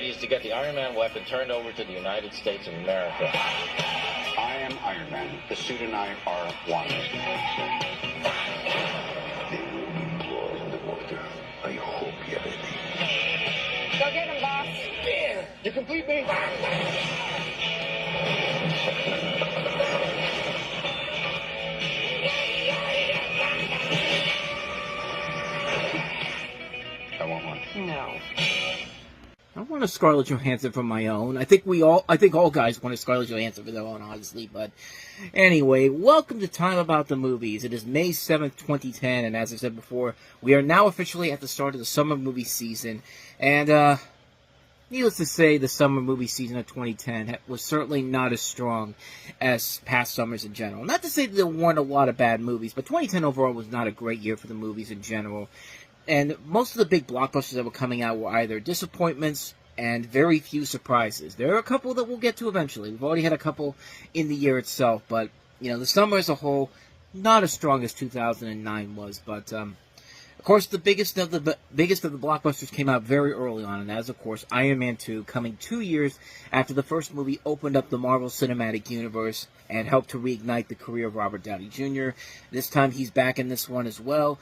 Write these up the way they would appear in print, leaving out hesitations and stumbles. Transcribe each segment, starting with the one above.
priority is to get the Iron Man weapon turned over to the United States of America. I am Iron Man. The suit and I are one. There will be blood in the water. I hope you're ready. Go get him, boss. There! You complete me? I want one. No. I want a Scarlett Johansson for my own. I think all guys want a Scarlett Johansson for their own, honestly. But anyway, welcome to Time About the Movies. It is May 7th, 2010, and as I said before, we are now officially at the start of the summer movie season. And, needless to say, the summer movie season of 2010 was certainly not as strong as past summers in general. Not to say that there weren't a lot of bad movies, but 2010 overall was not a great year for the movies in general. And most of the big blockbusters that were coming out were either disappointments and very few surprises. There are a couple that we'll get to eventually. We've already had a couple in the year itself, but, you know, the summer as a whole, not as strong as 2009 was. But, of course, the biggest of the blockbusters came out very early on, and that is, of course, Iron Man 2, coming 2 years after the first movie opened up the Marvel Cinematic Universe and helped to reignite the career of Robert Downey Jr. This time he's back in this one as well.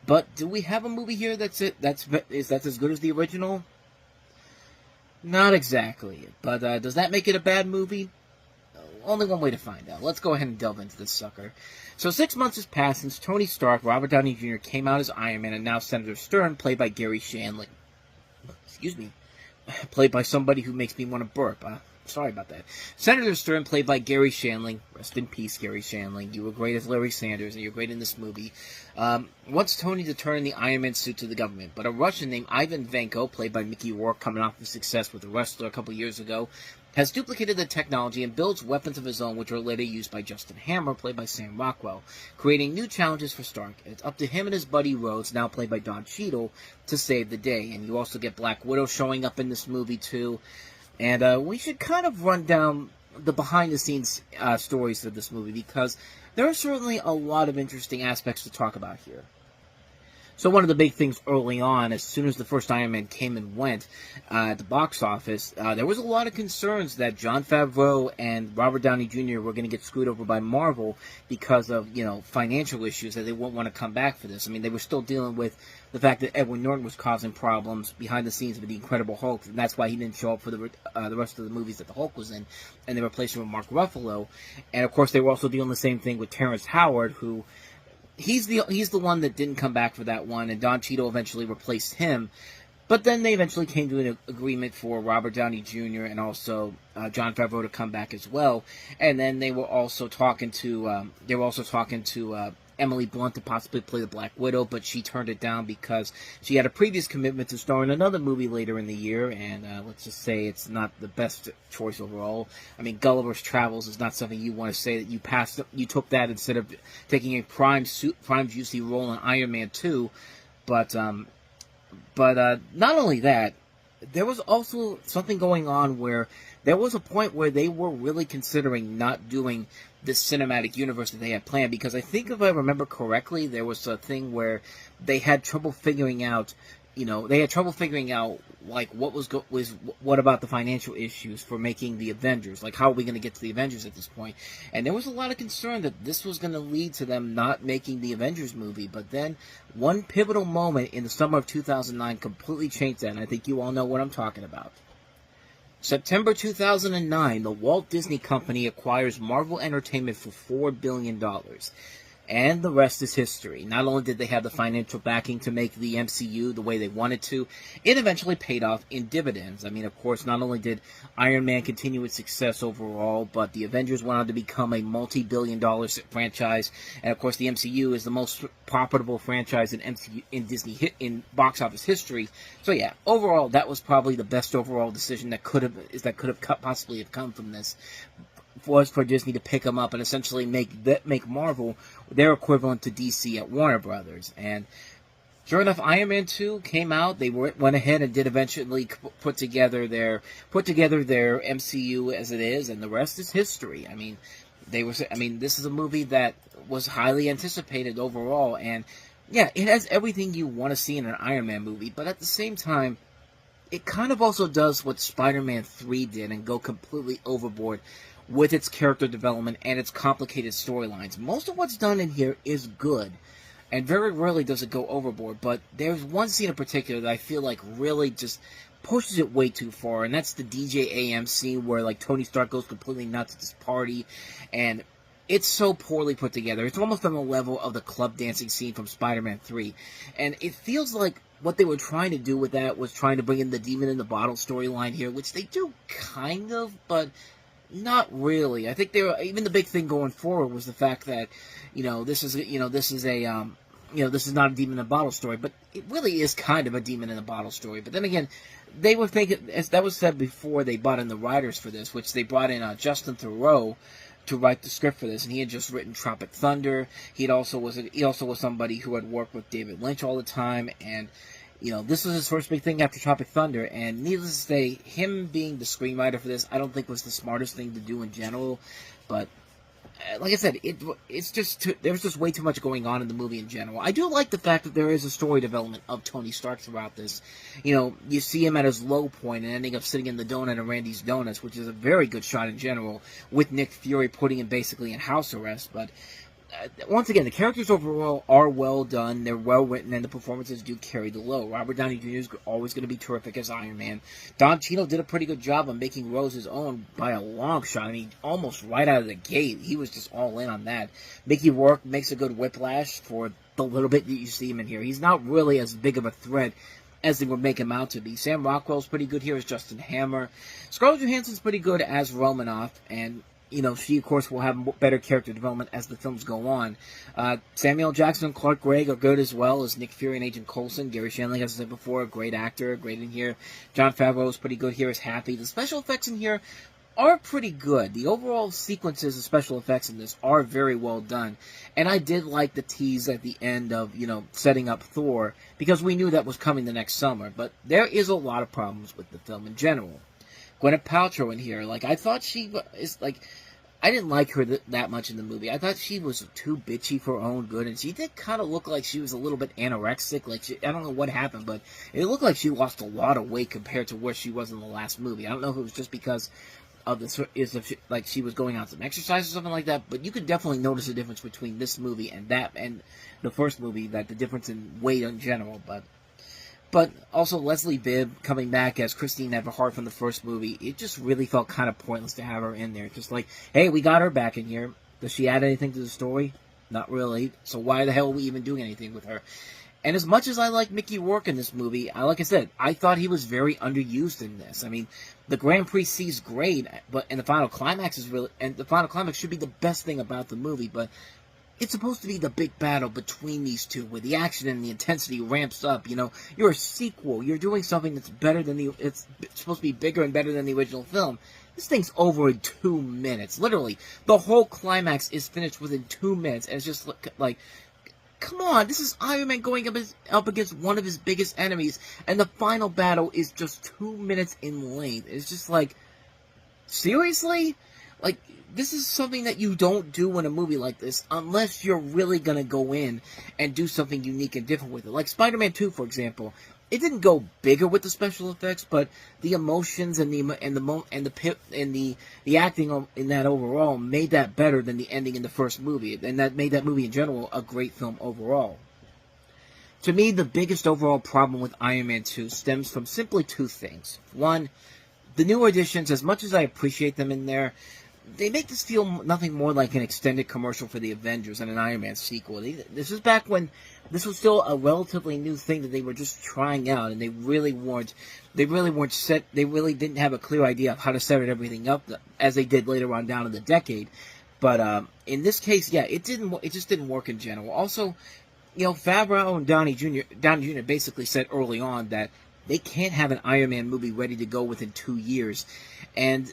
But do we have a movie here that's as good as the original? Not exactly. But does that make it a bad movie? Only one way to find out. Let's go ahead and delve into this sucker. So 6 months has passed since Tony Stark, Robert Downey Jr. came out as Iron Man, and now Senator Stern, played by Gary Shandling. Excuse me. Played by somebody who makes me want to burp. Sorry about that. Senator Stern, played by Gary Shandling. Rest in peace, Gary Shandling. You were great as Larry Sanders, and you're great in this movie. Wants Tony to turn the Iron Man suit to the government, but a Russian named Ivan Vanko, played by Mickey Rourke, coming off of success with The Wrestler a couple years ago, has duplicated the technology and builds weapons of his own, which are later used by Justin Hammer, played by Sam Rockwell, creating new challenges for Stark. And it's up to him and his buddy Rhodes, now played by Don Cheadle, to save the day. And you also get Black Widow showing up in this movie, too. And we should kind of run down the behind-the-scenes stories of this movie, because there are certainly a lot of interesting aspects to talk about here. So one of the big things early on, as soon as the first Iron Man came and went at the box office, there was a lot of concerns that Jon Favreau and Robert Downey Jr. were going to get screwed over by Marvel because of, you know, financial issues, that they wouldn't want to come back for this. I mean, they were still dealing with the fact that Edward Norton was causing problems behind the scenes with the Incredible Hulk, and that's why he didn't show up for the rest of the movies that the Hulk was in, and they replaced him with Mark Ruffalo. And, of course, they were also dealing the same thing with Terrence Howard, who... He's the one that didn't come back for that one, and Don Cheadle eventually replaced him. But then they eventually came to an agreement for Robert Downey Jr. and also Jon Favreau to come back as well. And then they were also talking to Emily Blunt to possibly play the Black Widow, but she turned it down because she had a previous commitment to star in another movie later in the year, and let's just say it's not the best choice overall. I mean, Gulliver's Travels is not something you want to say that you took that instead of taking a prime juicy role in Iron Man 2, but not only that, there was also something going on where there was a point where they were really considering not doing this cinematic universe that they had planned, because I think if I remember correctly, there was a thing where they had trouble figuring out, like what about the financial issues for making the Avengers? Like, how are we going to get to the Avengers at this point? And there was a lot of concern that this was going to lead to them not making the Avengers movie. But then one pivotal moment in the summer of 2009 completely changed that, and I think you all know what I'm talking about. September 2009, the Walt Disney Company acquires Marvel Entertainment for $4 billion. And the rest is history. Not only did they have the financial backing to make the MCU the way they wanted to, it eventually paid off in dividends. I mean, of course, not only did Iron Man continue its success overall, but the Avengers went on to become a multi-billion-dollar franchise. And, of course, the MCU is the most profitable franchise in Disney box office history. So, yeah, overall, that was probably the best overall decision that could have possibly have come from this. Was for Disney to pick them up and essentially make Marvel their equivalent to DC at Warner Brothers. And sure enough, Iron Man 2 came out. They went ahead and did eventually put together their MCU as it is, and the rest is history. I mean, this is a movie that was highly anticipated overall, and yeah, it has everything you want to see in an Iron Man movie, but at the same time, it kind of also does what Spider-Man 3 did and go completely overboard with its character development and its complicated storylines. Most of what's done in here is good, and very rarely does it go overboard, but there's one scene in particular that I feel like really just pushes it way too far, and that's the DJ AM scene where, like, Tony Stark goes completely nuts at this party, and it's so poorly put together. It's almost on the level of the club dancing scene from Spider-Man 3, and it feels like what they were trying to do with that was trying to bring in the Demon in the Bottle storyline here, which they do kind of, but not really. I think even the big thing going forward was the fact that, this is not a Demon in a Bottle story, but it really is kind of a Demon in a Bottle story. But then again, they were thinking, as that was said before, they brought in the writers for this, which they brought in Justin Theroux to write the script for this, and he had just written Tropic Thunder. He also was somebody who had worked with David Lynch all the time, and this was his first big thing after Tropic Thunder, and needless to say, him being the screenwriter for this, I don't think was the smartest thing to do in general, but like I said, it's just there's just way too much going on in the movie in general. I do like the fact that there is a story development of Tony Stark throughout this. You see him at his low point and ending up sitting in the donut at Randy's Donuts, which is a very good shot in general, with Nick Fury putting him basically in house arrest, but once again, the characters overall are well done, they're well written, and the performances do carry the load. Robert Downey Jr. is always going to be terrific as Iron Man. Don Cheadle did a pretty good job of making Rose his own by a long shot. I mean, almost right out of the gate, he was just all in on that. Mickey Rourke makes a good Whiplash for the little bit that you see him in here. He's not really as big of a threat as they would make him out to be. Sam Rockwell's pretty good here as Justin Hammer. Scarlett Johansson's pretty good as Romanoff, and she, of course, will have better character development as the films go on. Samuel L. Jackson and Clark Gregg are good as well as Nick Fury and Agent Coulson. Gary Shandling, as I said before, a great actor, great in here. Jon Favreau is pretty good here as Happy. The special effects in here are pretty good. The overall sequences of special effects in this are very well done. And I did like the tease at the end of, setting up Thor, because we knew that was coming the next summer. But there is a lot of problems with the film in general. Gwyneth Paltrow in here, I thought she is, I didn't like her that much in the movie. I thought she was too bitchy for her own good, and she did kind of look like she was a little bit anorexic. I don't know what happened, but it looked like she lost a lot of weight compared to where she was in the last movie. I don't know if it was just because of she was going on some exercise or something like that, but you could definitely notice a difference between this movie and the first movie, that the difference in weight in general, But also Leslie Bibb coming back as Christine Everhart from the first movie, it just really felt kind of pointless to have her in there. Just hey, we got her back in here. Does she add anything to the story? Not really. So why the hell are we even doing anything with her? And as much as I like Mickey Rourke in this movie, like I said, I thought he was very underused in this. I mean, the Grand Prix is great, and the final climax should be the best thing about the movie, but it's supposed to be the big battle between these two, where the action and the intensity ramps up. You're a sequel. You're doing something that's better than it's supposed to be bigger and better than the original film. This thing's over in 2 minutes. Literally, the whole climax is finished within 2 minutes, and it's just come on, this is Iron Man going up against one of his biggest enemies, and the final battle is just 2 minutes in length. It's just seriously? This is something that you don't do in a movie like this unless you're really going to go in and do something unique and different with it. Like Spider-Man 2, for example. It didn't go bigger with the special effects, but the emotions and the acting in that overall made that better than the ending in the first movie, and that made that movie in general a great film overall. To me, the biggest overall problem with Iron Man 2 stems from simply two things. One, the new additions, as much as I appreciate them in there, they make this feel nothing more like an extended commercial for the Avengers and an Iron Man sequel. This is back when this was still a relatively new thing that they were just trying out, and they really didn't have a clear idea of how to set everything up as they did later on down in the decade. But in this case, yeah, it just didn't work in general. Also, Favreau and Downey Jr. basically said early on that they can't have an Iron Man movie ready to go within 2 years, and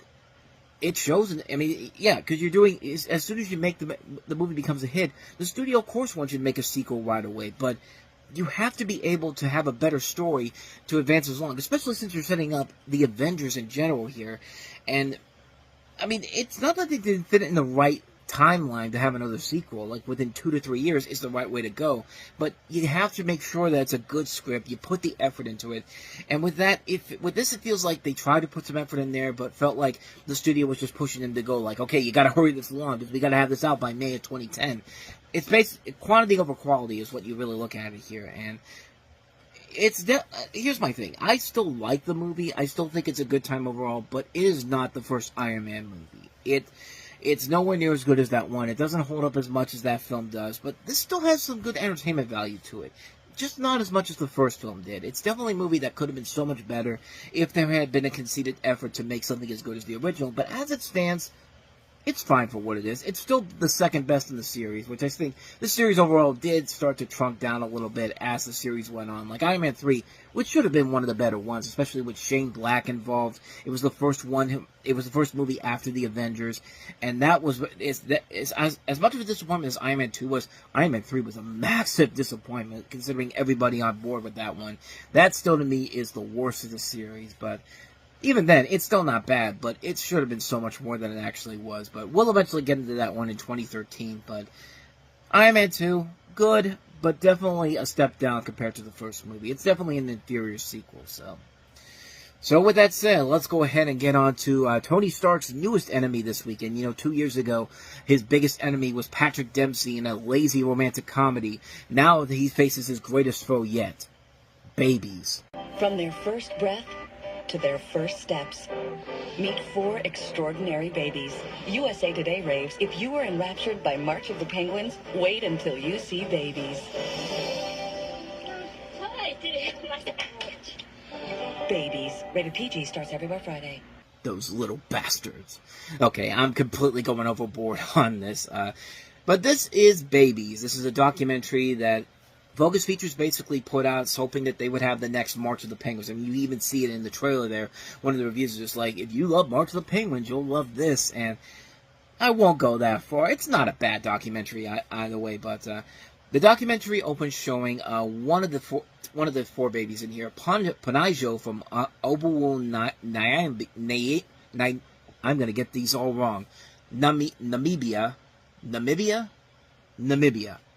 it shows. Because you're doing, as soon as you make the movie becomes a hit, the studio, of course, wants you to make a sequel right away. But you have to be able to have a better story to advance as long, especially since you're setting up the Avengers in general here. And it's not that they didn't fit it in the right timeline to have another sequel, like within 2 to 3 years, is the right way to go. But you have to make sure that it's a good script. You put the effort into it. And with that, with this, it feels like they tried to put some effort in there, but felt like the studio was just pushing them to go, like, okay, you gotta hurry this along, because we gotta have this out by May of 2010. It's basically, quantity over quality is what you really look at it here, and here's my thing. I still like the movie. I still think it's a good time overall, but it is not the first Iron Man movie. It's nowhere near as good as that one. It doesn't hold up as much as that film does, but this still has some good entertainment value to it. Just not as much as the first film did. It's definitely a movie that could have been so much better if there had been a conceited effort to make something as good as the original, but as it stands, it's fine for what it is. It's still the second best in the series, which I think the series overall did start to trunk down a little bit as the series went on. Like Iron Man 3, which should have been one of the better ones, especially with Shane Black involved. It was the first one. It was the first movie after the Avengers, and that was as much of a disappointment as Iron Man 2 was. Iron Man 3 was a massive disappointment, considering everybody on board with that one. That still to me is the worst of the series, but even then, it's still not bad, but it should have been so much more than it actually was. But we'll eventually get into that one in 2013. But Iron Man 2, good, but definitely a step down compared to the first movie. It's definitely an inferior sequel, So with that said, let's go ahead and get on to Tony Stark's newest enemy this weekend. 2 years ago, his biggest enemy was Patrick Dempsey in a lazy romantic comedy. Now he faces his greatest foe yet, babies. From their first breath to their first steps. Meet 4 extraordinary babies. USA Today raves, if you were enraptured by March of the Penguins, wait until you see babies. Babies. Rated PG starts everywhere Friday. Those little bastards. Okay, I'm completely going overboard on this. But this is Babies. This is a documentary that Focus Features basically put out, hoping that they would have the next March of the Penguins. I mean, you even see it in the trailer there. One of the reviews is just like, if you love March of the Penguins, you'll love this. And I won't go that far. It's not a bad documentary either way, but the documentary opens showing one of the four babies in here, Panajo from Obuwu, I'm going to get these all wrong, Namibia.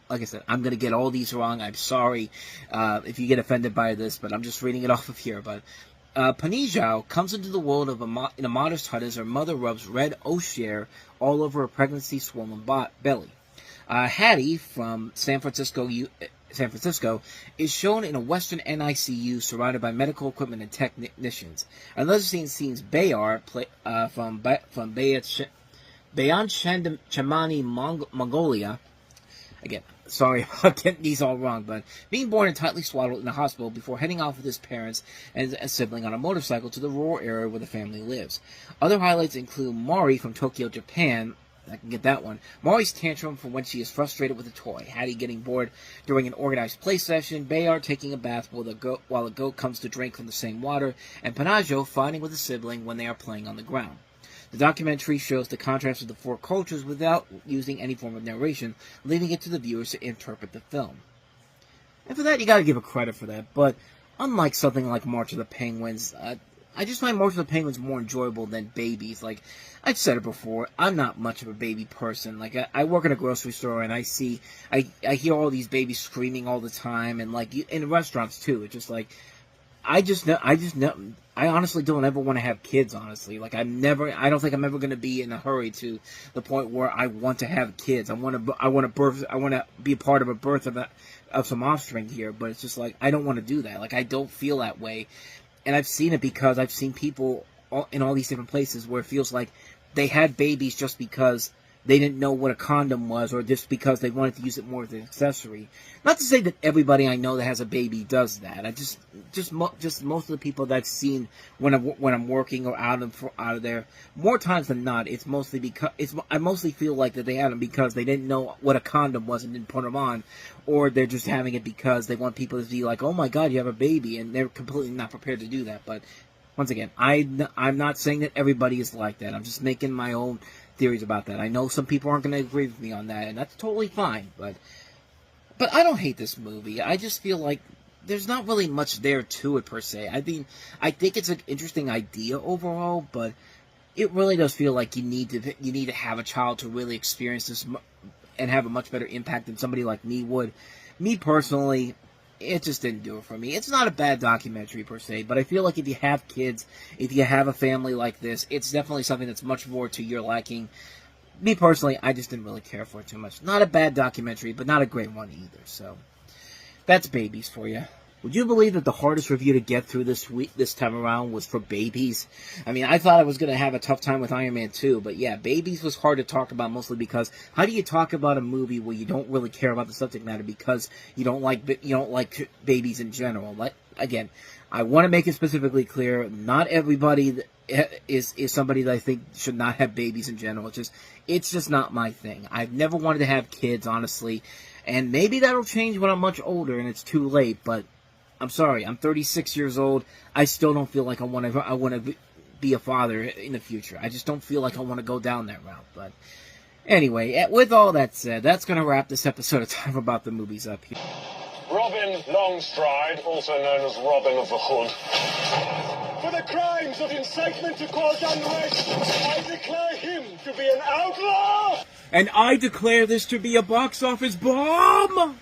Like I said, I'm going to get all these wrong. I'm sorry if you get offended by this, but I'm just reading it off of here. But Panijao comes into the world in a modest hut as her mother rubs red O'Share all over her pregnancy-swollen belly. Hattie from San Francisco is shown in a Western NICU surrounded by medical equipment and technicians. Another scene sees Bayar from Bayan Chamani, Mongolia. Again, sorry about getting these all wrong, but being born and tightly swaddled in a hospital before heading off with his parents and a sibling on a motorcycle to the rural area where the family lives. Other highlights include Mari from Tokyo, Japan. I can get that one. Mari's tantrum from when she is frustrated with a toy. Hattie getting bored during an organized play session. Bayar taking a bath while a goat comes to drink from the same water. And Panajo fighting with a sibling when they are playing on the ground. The documentary shows the contrast of the 4 cultures without using any form of narration, leaving it to the viewers to interpret the film. And for that, you gotta give a credit for that, but unlike something like March of the Penguins, I just find March of the Penguins more enjoyable than Babies. Like, I've said it before, I'm not much of a baby person. Like, I work in a grocery store, and I hear all these babies screaming all the time, and, like, in restaurants, too. It's just like, I honestly don't ever want to have kids, honestly. Like, I don't think I'm ever going to be in a hurry to the point where I want to have kids. I want to be a part of a birth of some offspring here, but it's just like, I don't want to do that. Like, I don't feel that way. And I've seen it because I've seen people in all these different places where it feels like they had babies just because they didn't know what a condom was, or just because they wanted to use it more as an accessory. Not to say that everybody I know that has a baby does that. I just most of the people that I've seen when I'm working or out of there, more times than not, it's mostly because I mostly feel like that they had them because they didn't know what a condom was and didn't put them on, or they're just having it because they want people to be like, oh my God, you have a baby, and they're completely not prepared to do that. But once again, I'm not saying that everybody is like that. I'm just making my own theories about that. I know some people aren't going to agree with me on that, and that's totally fine, but I don't hate this movie. I just feel like there's not really much there to it, per se. I mean, I think it's an interesting idea overall, but it really does feel like you need to have a child to really experience this and have a much better impact than somebody like me would. Me personally, it just didn't do it for me. It's not a bad documentary per se, but I feel like if you have kids, if you have a family like this, it's definitely something that's much more to your liking. Me personally, I just didn't really care for it too much. Not a bad documentary, but not a great one either. So that's Babies for you. Would you believe that the hardest review to get through this time around was for Babies? I mean, I thought I was going to have a tough time with Iron Man 2, but yeah, Babies was hard to talk about mostly because how do you talk about a movie where you don't really care about the subject matter because you don't like babies in general? Like, again, I want to make it specifically clear, not everybody is somebody that I think should not have babies in general. It's just not my thing. I've never wanted to have kids, honestly, and maybe that'll change when I'm much older and it's too late, but I'm sorry, I'm 36 years old. I still don't feel like I want to be a father in the future. I just don't feel like I want to go down that route. But anyway, with all that said, that's going to wrap this episode of Time About the Movies up here. Robin Longstride, also known as Robin of the Hood. For the crimes of incitement to cause unrest, I declare him to be an outlaw! And I declare this to be a box office bomb!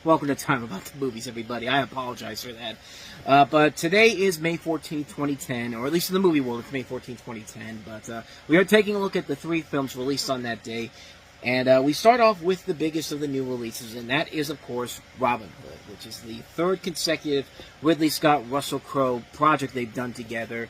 Welcome to Time About the Movies, everybody. I apologize for that. But today is May 14th, 2010, or at least in the movie world, it's May 14th, 2010. But we are taking a look at the 3 films released on that day. And we start off with the biggest of the new releases, and that is, of course, Robin Hood, which is the 3rd consecutive Ridley Scott, Russell Crowe project they've done together.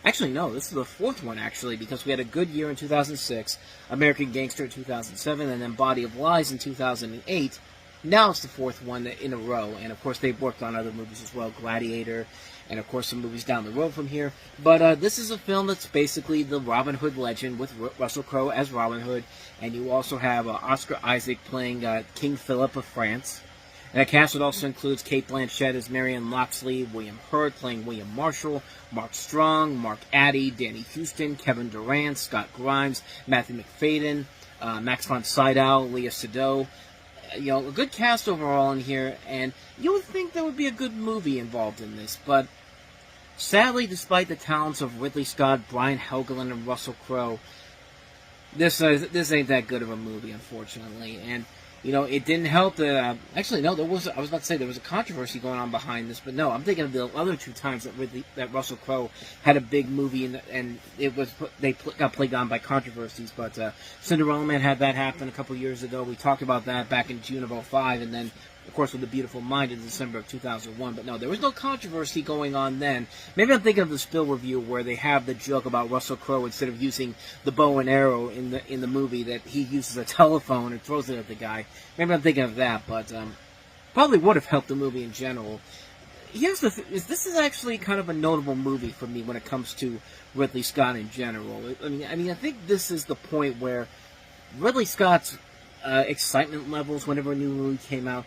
Actually, no, this is the 4th one, actually, because we had A Good Year in 2006, American Gangster in 2007, and then Body of Lies in 2008. Now it's the 4th one in a row, and of course they've worked on other movies as well, Gladiator, and of course some movies down the road from here. But this is a film that's basically the Robin Hood legend with Russell Crowe as Robin Hood, and you also have Oscar Isaac playing King Philip of France. And the cast also includes Cate Blanchett as Marion Loxley, William Hurt playing William Marshall, Mark Strong, Mark Addy, Danny Houston, Kevin Durant, Scott Grimes, Matthew McFadden, Max von Sydow, Leah Seydoux. You know, a good cast overall in here, and you would think there would be a good movie involved in this, but sadly, despite the talents of Ridley Scott, Brian Helgeland, and Russell Crowe, this ain't that good of a movie, unfortunately. And you know, it didn't help that. Actually, no, I was about to say there was a controversy going on behind this, but no, I'm thinking of the other 2 times that Russell Crowe had a big movie, and it was got plagued on by controversies. But Cinderella Man had that happen a couple years ago. We talked about that back in June of 2005, and then, of course, with The Beautiful Mind in December of 2001. But no, there was no controversy going on then. Maybe I'm thinking of the Spill review where they have the joke about Russell Crowe, instead of using the bow and arrow in the movie, that he uses a telephone and throws it at the guy. Maybe I'm thinking of that, but probably would have helped the movie in general. Here's the thing: this is actually kind of a notable movie for me when it comes to Ridley Scott in general. I mean, I think this is the point where Ridley Scott's excitement levels whenever a new movie came out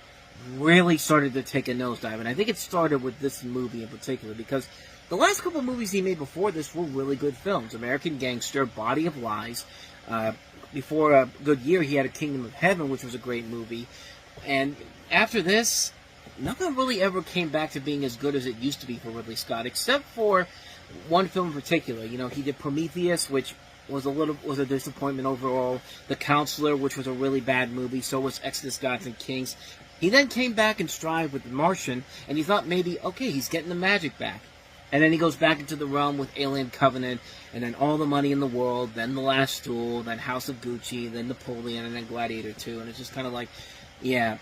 really started to take a nosedive, and I think it started with this movie in particular, because the last couple of movies he made before this were really good films. American Gangster, Body of Lies. Before A Good Year, he had A Kingdom of Heaven, which was a great movie. And after this, nothing really ever came back to being as good as it used to be for Ridley Scott, except for one film in particular. You know, he did Prometheus, which was a disappointment overall. The Counselor, which was a really bad movie. So was Exodus, Gods and Kings. He then came back in stride with The Martian, and you thought maybe, okay, he's getting the magic back. And then he goes back into the realm with Alien Covenant, and then All the Money in the World, then The Last Duel, then House of Gucci, then Napoleon, and then Gladiator 2. And it's just kind of like, yeah,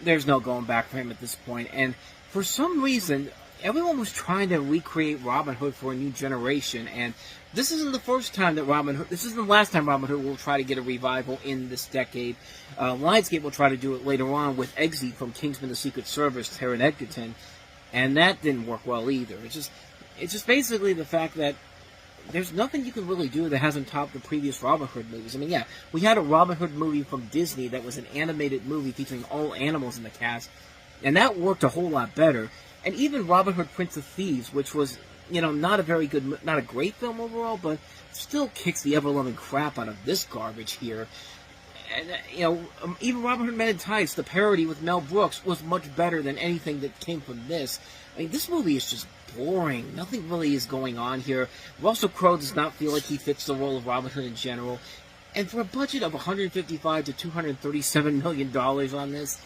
there's no going back for him at this point. And for some reason, everyone was trying to recreate Robin Hood for a new generation, and this isn't the first time that this isn't the last time Robin Hood will try to get a revival in this decade. Lionsgate will try to do it later on with Eggsy from Kingsman: The Secret Service, Taron Egerton, and that didn't work well either. It's just basically the fact that there's nothing you can really do that hasn't topped the previous Robin Hood movies. I mean, yeah, we had a Robin Hood movie from Disney that was an animated movie featuring all animals in the cast, and that worked a whole lot better. And even Robin Hood, Prince of Thieves, which was, you know, not a great film overall, but still kicks the ever-loving crap out of this garbage here. And, even Robin Hood Men in Tights, the parody with Mel Brooks, was much better than anything that came from this. I mean, this movie is just boring. Nothing really is going on here. Russell Crowe does not feel like he fits the role of Robin Hood in general. And for a budget of $155 to $237 million on this,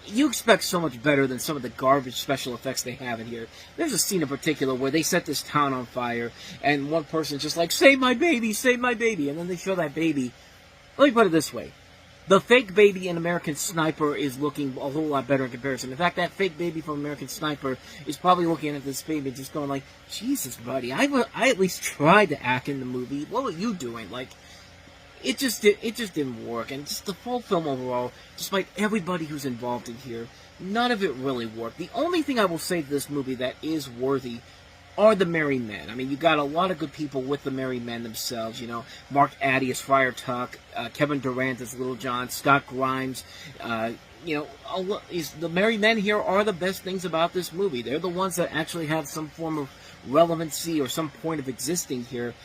you expect so much better than some of the garbage special effects they have in here. There's a scene in particular where they set this town on fire, and one person's just like, save my baby, and then they show that baby. Let me put it this way. The fake baby in American Sniper is looking a whole lot better in comparison. In fact, that fake baby from American Sniper is probably looking at this baby and just going like, Jesus, buddy, I at least tried to act in the movie. What were you doing? Like, it just didn't work. And just the full film overall, despite everybody who's involved in here, none of it really worked. The only thing I will say to this movie that is worthy are the Merry Men. I mean, you got a lot of good people with the Merry Men themselves, Mark Addy as Friar Tuck, Kevin Durant as Little John, Scott Grimes, the Merry Men here are the best things about this movie. They're the ones that actually have some form of relevancy or some point of existing here.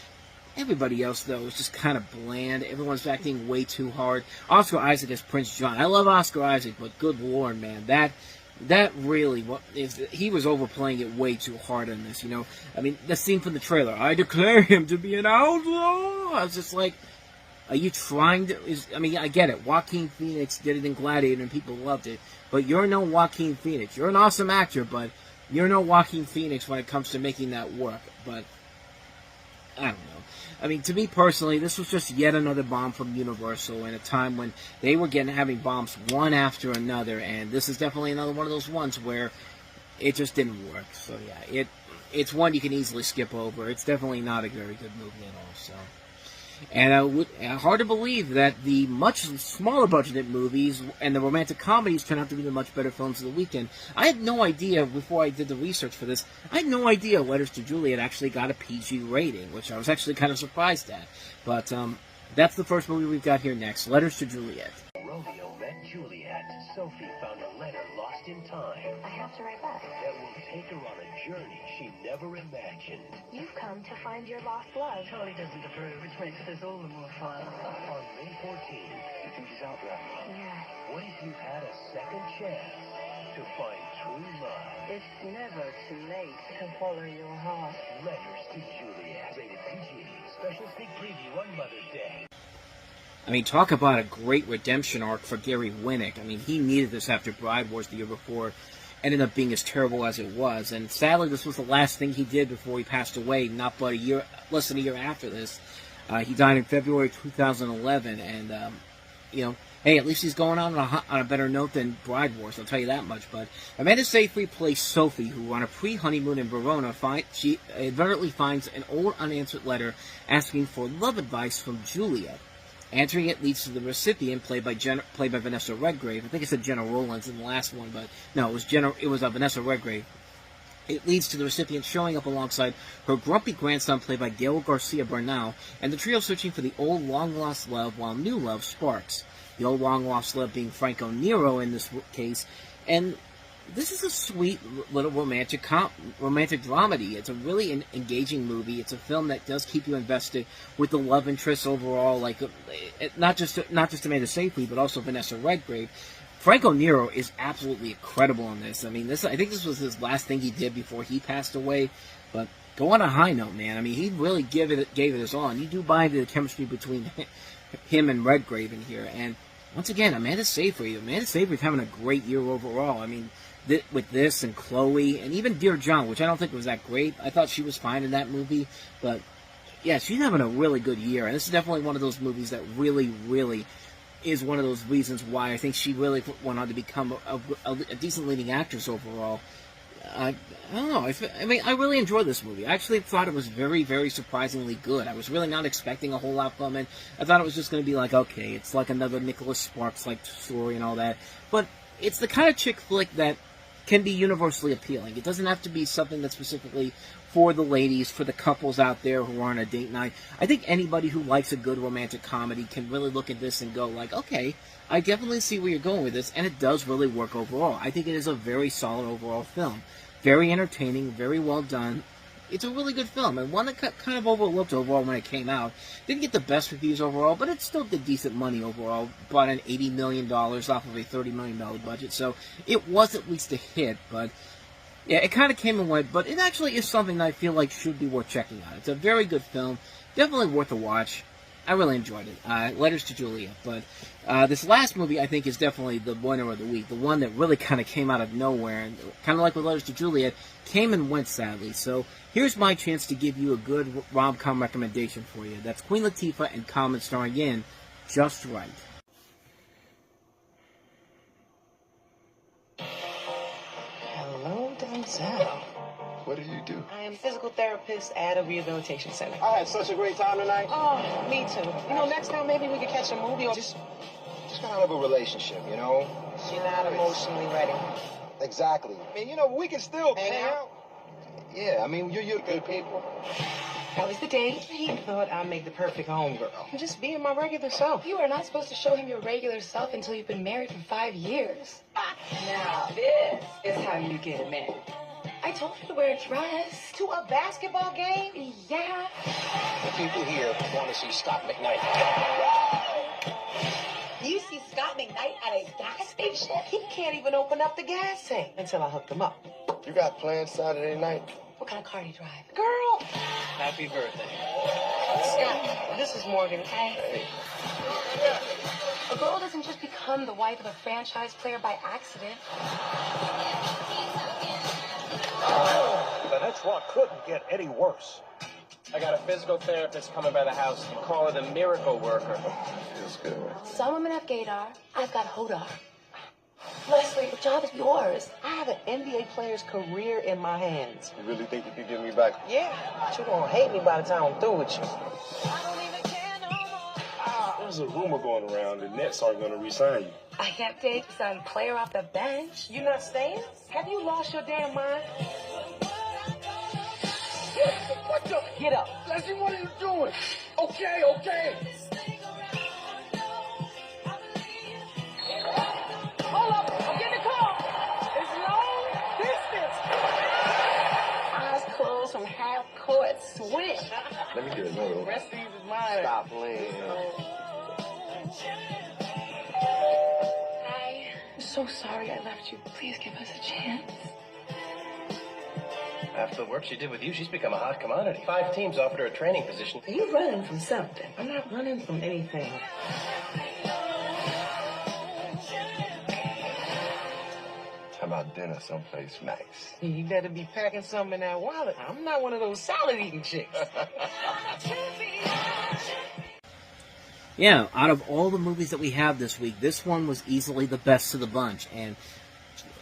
Everybody else, though, is just kind of bland. Everyone's acting way too hard. Oscar Isaac as Prince John. I love Oscar Isaac, but good lord, man, that really, he was overplaying it way too hard in this, I mean, the scene from the trailer, I declare him to be an outlaw. I was just like, are you trying to, I get it. Joaquin Phoenix did it in Gladiator and people loved it, but you're no Joaquin Phoenix. You're an awesome actor, but you're no Joaquin Phoenix when it comes to making that work. But, I don't know. I mean, to me personally, this was just yet another bomb from Universal in a time when they were having bombs one after another, and this is definitely another one of those ones where it just didn't work. So yeah, it's one you can easily skip over. It's definitely not a very good movie at all. So, and hard to believe that the much smaller budgeted movies and the romantic comedies turn out to be the much better films of the weekend. I had no idea before I did the research for this. I had no idea Letters to Juliet actually got a PG rating, which I was actually kind of surprised at. But that's the first movie we've got here next, Letters to Juliet. Romeo met Juliet. Sophie found a letter lost in time I have to write back. that will take her on a journey she never imagined. You've come to find your lost love. Charlie doesn't approve, which makes this all the more fun. On May 14th, You think he's out there? Yes. what if you had a second chance to find true love? It's never too late to follow your heart. Letters to Juliet. Rated PG. Special sneak preview on Mother's Day. I mean, talk about a great redemption arc for Gary Winnick. I mean, he needed this after Bride Wars the year before. Ended up being as terrible as it was. And sadly, this was the last thing he did before he passed away, not but less than a year after this. He died in February 2011, and, hey, at least he's going on a better note than Bride Wars, I'll tell you that much. But Amanda Seyfried plays Sophie, who on a pre-honeymoon in Verona, she inadvertently finds an old unanswered letter asking for love advice from Juliet. Answering it leads to the recipient, played by Vanessa Redgrave. I think I said Jenna Rollins in the last one, but no, it was Vanessa Redgrave. It leads to the recipient showing up alongside her grumpy grandson, played by Gael Garcia Bernal, and the trio searching for the old long-lost love while new love sparks. The old long-lost love being Franco Nero in this case, and this is a sweet little romantic dramedy. It's a really engaging movie. It's a film that does keep you invested with the love interests overall, like not just Amanda Seyfried, but also Vanessa Redgrave. Franco Nero is absolutely incredible in this. I mean, I think this was his last thing he did before he passed away. But go on a high note, man. I mean, he really gave it his all, and you do buy into the chemistry between him and Redgrave in here. And once again, Amanda Seyfried's having a great year overall. I mean, with this and Chloe, and even Dear John, which I don't think was that great. I thought she was fine in that movie, but yeah, she's having a really good year, and this is definitely one of those movies that really, really is one of those reasons why I think she really went on to become a decent leading actress overall. I don't know. I mean, I really enjoyed this movie. I actually thought it was very, very surprisingly good. I was really not expecting a whole lot from it. I thought it was just going to be like, okay, it's like another Nicholas Sparks-like story and all that. But it's the kind of chick flick that can be universally appealing. It doesn't have to be something that's specifically for the ladies, for the couples out there who are on a date night. I think anybody who likes a good romantic comedy can really look at this and go like, okay, I definitely see where you're going with this, and it does really work overall. I think it is a very solid overall film. Very entertaining, very well done. it's a really good film, and one that got kind of overlooked overall when it came out. Didn't get the best reviews overall, but it still did decent money overall. Brought in $80 million off of a $30 million budget, so it was at least a hit, but yeah, it kind of came and went, but it actually is something that I feel like should be worth checking out. It's a very good film, definitely worth a watch. I really enjoyed it. Letters to Julia. But this last movie, I think, is definitely the winner of the week. The one that really kind of came out of nowhere. And kind of like with Letters to Juliet, came and went, sadly. So here's my chance to give you a good rom-com recommendation for you. That's Queen Latifah and Common starring in Just Right. Hello, Denzel. What do you do? I am a physical therapist at a rehabilitation center. I had such a great time tonight. Oh, me too. You know, next time maybe we could catch a movie or Just got out of a relationship, you know? you're not emotionally ready. Exactly. I mean, you know, we can still Hang out? Yeah, I mean, you're good people. How was the date? He thought I'd make the perfect homegirl. Just being my regular self. You are not supposed to show him your regular self until you've been married for 5 years. Now, this is how you get married. I told you to wear a dress. To a basketball game? Yeah. The people here want to see Scott McKnight. You see Scott McKnight at a gas station? He can't even open up the gas tank until I hooked him up. You got plans Saturday night? What kind of car do you drive? Girl! Happy birthday. Scott, this is Morgan. Hey. A girl doesn't just become the wife of a franchise player by accident. The next walk couldn't get any worse. I got a physical therapist coming by the house. You call her the miracle worker. Feels good. Some women have gaydar. I've got hodar. Leslie, the job is yours. I have an NBA player's career in my hands. You really think you could get me back? Yeah, but you're gonna hate me by the time I'm through with you. There's a rumor going around the Nets aren't going to re-sign you. I can't take some player off the bench. You not staying? Have you lost your damn mind? What the? Get up. Leslie, what are you doing? Okay. Hold up. I'm getting a call. It's long distance. Eyes closed from half court switch. Let me get another one. Rest of these is mine. Stop playing. I'm so sorry I left you. Please give us a chance. After the work she did with you, she's become a hot commodity. 5 teams offered her a training position. You're running from something. I'm not running from anything. How about dinner someplace nice? You better be packing something in that wallet. I'm not one of those salad-eating chicks. Yeah, out of all the movies that we have this week, this one was easily the best of the bunch, and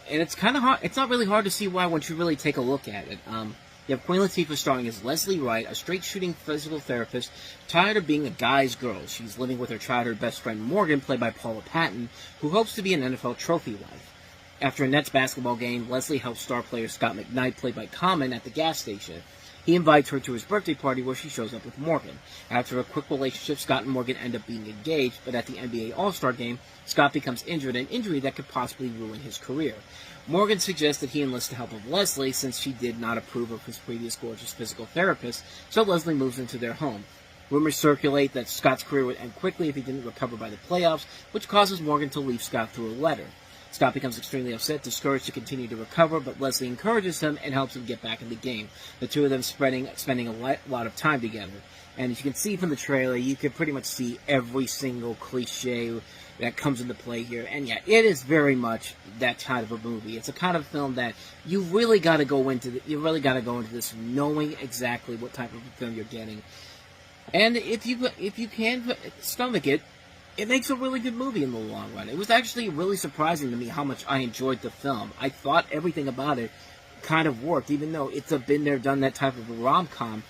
it's kind of hard. It's not really hard to see why once you really take a look at it. You have Queen Latifah starring as Leslie Wright, a straight-shooting physical therapist, tired of being a guy's girl. She's living with her childhood best friend Morgan, played by Paula Patton, who hopes to be an NFL trophy wife. After a Nets basketball game, Leslie helps star player Scott McKnight, played by Common, at the gas station. He invites her to his birthday party where she shows up with Morgan. After a quick relationship, Scott and Morgan end up being engaged, but at the NBA All-Star game, Scott becomes injured, an injury that could possibly ruin his career. Morgan suggests that he enlist the help of Leslie since she did not approve of his previous gorgeous physical therapist, so Leslie moves into their home. Rumors circulate that Scott's career would end quickly if he didn't recover by the playoffs, which causes Morgan to leave Scott through a letter. Scott becomes extremely upset, discouraged to continue to recover, but Leslie encourages him and helps him get back in the game. The two of them spending a lot of time together. And as you can see from the trailer, you can pretty much see every single cliche that comes into play here. And yeah, it is very much that kind of a movie. It's a kind of film that you really got to go into. You really got to go into this knowing exactly what type of film you're getting. And if you can stomach it, it makes a really good movie in the long run. It was actually really surprising to me how much I enjoyed the film. I thought everything about it kind of worked, even though it's a been there, done that type of a rom-com.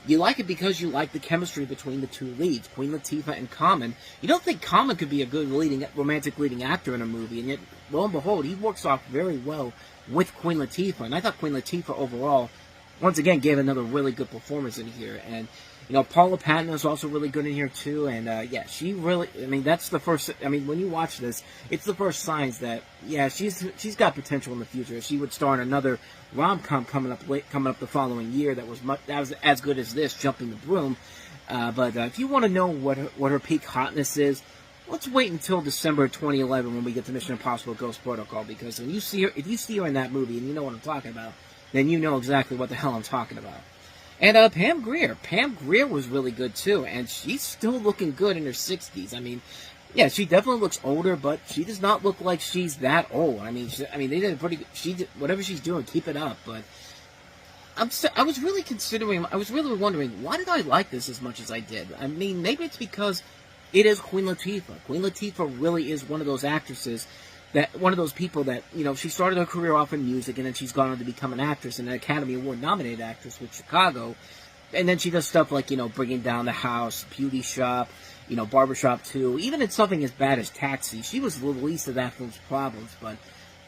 You like it because you like the chemistry between the two leads, Queen Latifah and Common. You don't think Common could be a good romantic leading actor in a movie, and yet, lo and behold, he works off very well with Queen Latifah. And I thought Queen Latifah overall, once again, gave another really good performance in here. And Paula Patton is also really good in here, too. And, yeah, she really... I mean, that's the first... I mean, when you watch this, it's the first signs that, yeah, she's got potential in the future. She would star in another rom-com coming up the following year that was as good as this, Jumping the Broom. But if you want to know what her peak hotness is, let's wait until December 2011 when we get to Mission Impossible Ghost Protocol, because when you see her, if you see her in that movie and you know what I'm talking about, then you know exactly what the hell I'm talking about. And Pam Grier. Pam Grier was really good, too, and she's still looking good in her 60s. I mean, yeah, she definitely looks older, but she does not look like she's that old. I mean, they did a pretty good... whatever she's doing, keep it up, but... I was really wondering, why did I like this as much as I did? I mean, maybe it's because it is Queen Latifah. Queen Latifah really is one of those actresses, one of those people that, she started her career off in music, and then she's gone on to become an actress, and an Academy Award-nominated actress with Chicago, and then she does stuff like, Bringing Down the House, Beauty Shop, Barbershop 2, even in something as bad as Taxi. She was the least of that film's problems, but,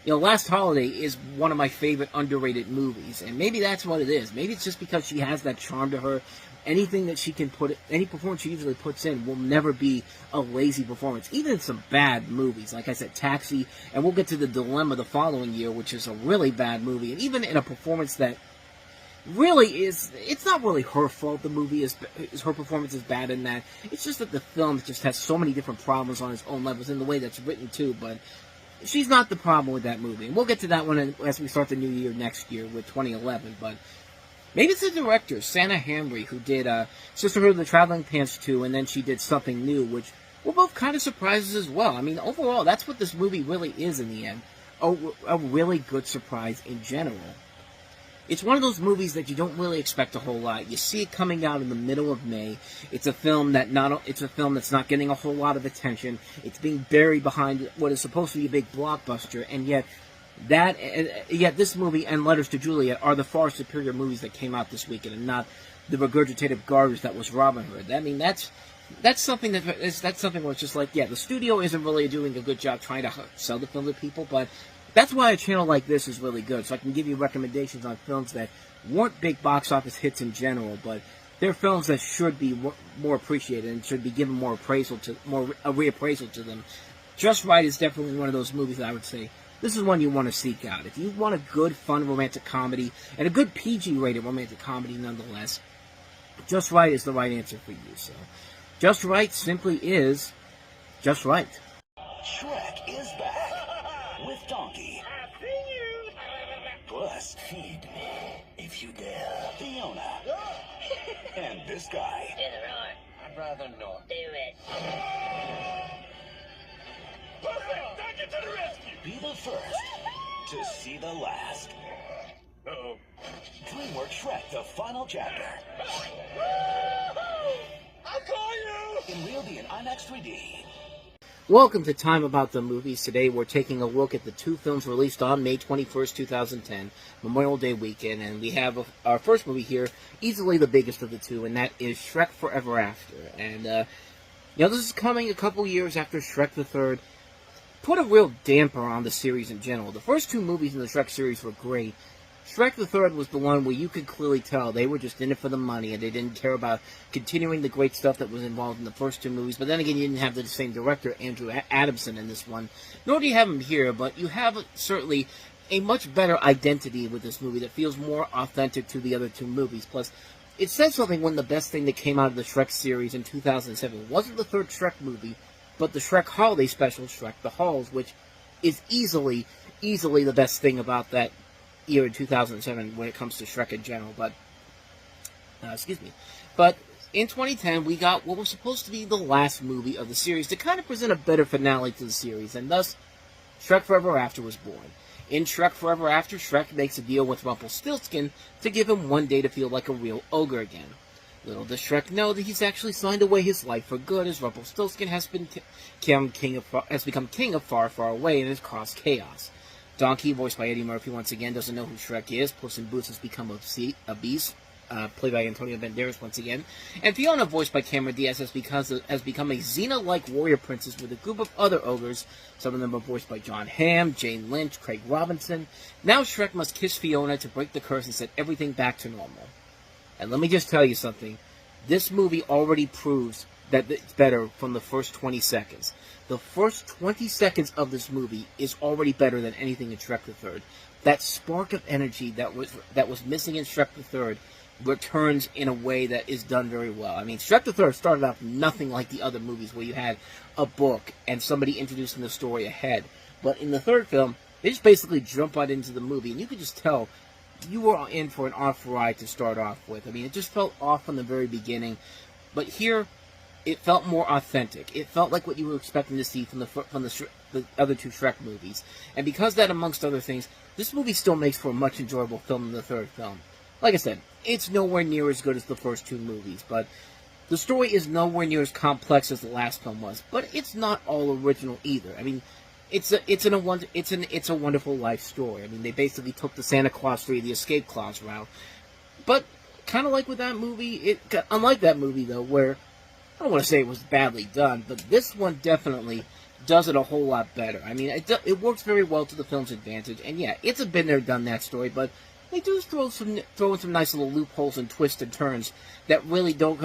Last Holiday is one of my favorite underrated movies, and maybe that's what it is. Maybe it's just because she has that charm to her. Anything that she can any performance she usually puts in will never be a lazy performance. Even in some bad movies, like I said, Taxi, and we'll get to The Dilemma the following year, which is a really bad movie, and even in a performance that really is, it's not really her fault the movie is her performance is bad in that. It's just that the film just has so many different problems on its own levels in the way that's written too, but she's not the problem with that movie. And we'll get to that one as we start the new year next year with 2011, but maybe it's the director, Sana Hamry, who did Sisterhood of the Traveling Pants 2, and then she did Something New, which were both kind of surprises as well. I mean, overall, that's what this movie really is in the end. A really good surprise in general. It's one of those movies that you don't really expect a whole lot. You see it coming out in the middle of May. It's a film that's not getting a whole lot of attention. It's being buried behind what is supposed to be a big blockbuster, and yet this movie and Letters to Juliet are the far superior movies that came out this weekend, and not the regurgitated garbage that was Robin Hood. I mean, that's something where it's just like, yeah, the studio isn't really doing a good job trying to sell the film to people, but that's why a channel like this is really good, so I can give you recommendations on films that weren't big box office hits in general, but they're films that should be more appreciated and should be given more reappraisal to them. Just Right is definitely one of those movies that I would say this is one you want to seek out. If you want a good, fun romantic comedy, and a good PG-rated romantic comedy nonetheless, Just Right is the right answer for you. So, Just Right simply is Just Right. Shrek is back with Donkey. I've seen you. Plus, feed me if you dare. Fiona. And this guy. I'd rather not. Do it. Perfect! Donkey to the rescue! Be the first to see the last. Uh-oh. DreamWorks Shrek, the final chapter. I'll call you! In Real D and IMAX 3D. Welcome to Time About the Movies. Today we're taking a look at the two films released on May 21st, 2010, Memorial Day weekend, and we have our first movie here, easily the biggest of the two, and that is Shrek Forever After. And, this is coming a couple years after Shrek the Third put a real damper on the series in general. The first two movies in the Shrek series were great. Shrek the Third was the one where you could clearly tell they were just in it for the money, and they didn't care about continuing the great stuff that was involved in the first two movies. But then again, you didn't have the same director, Andrew Adamson, in this one. Nor do you have him here, but you have certainly a much better identity with this movie that feels more authentic to the other two movies. Plus, it says something when the best thing that came out of the Shrek series in 2007 wasn't the third Shrek movie, but the Shrek Holiday Special, Shrek the Halls, which is easily the best thing about that year in 2007 when it comes to Shrek in general, but in 2010 we got what was supposed to be the last movie of the series to kind of present a better finale to the series, and thus Shrek Forever After was born. In Shrek Forever After, Shrek makes a deal with Rumpelstiltskin to give him one day to feel like a real ogre again. Little does Shrek know that he's actually signed away his life for good, as Rumpelstiltskin has become king of Far, Far Away and has caused chaos. Donkey, voiced by Eddie Murphy once again, doesn't know who Shrek is. Puss in Boots has become a beast, played by Antonio Banderas once again. And Fiona, voiced by Cameron Diaz, has become a Xena-like warrior princess with a group of other ogres. Some of them are voiced by John Hamm, Jane Lynch, Craig Robinson. Now Shrek must kiss Fiona to break the curse and set everything back to normal. And let me just tell you something. this movie already proves that it's better from the first 20 seconds. The first 20 seconds of this movie is already better than anything in Shrek the Third. That spark of energy that was missing in Shrek the Third returns in a way that is done very well. I mean, Shrek the Third started out nothing like the other movies where you had a book and somebody introducing the story ahead. But in the third film, they just basically jump right into the movie, and you could just tell you were in for an off ride to start off with. I mean, it just felt off from the very beginning. But here, it felt more authentic. It felt like what you were expecting to see from the other two Shrek movies. And because that, amongst other things, this movie still makes for a much enjoyable film than the third film. Like I said, it's nowhere near as good as the first two movies, but the story is nowhere near as complex as the last film was. But it's not all original either. I mean, it's a Wonderful Life story. I mean, they basically took the Santa Claus 3, the Escape Clause route. But kind of like with that movie, unlike that movie though, where I don't want to say it was badly done, but this one definitely does it a whole lot better. I mean, it works very well to the film's advantage, and yeah, it's a been there, done that story, but they do throw in some nice little loopholes and twists and turns that really don't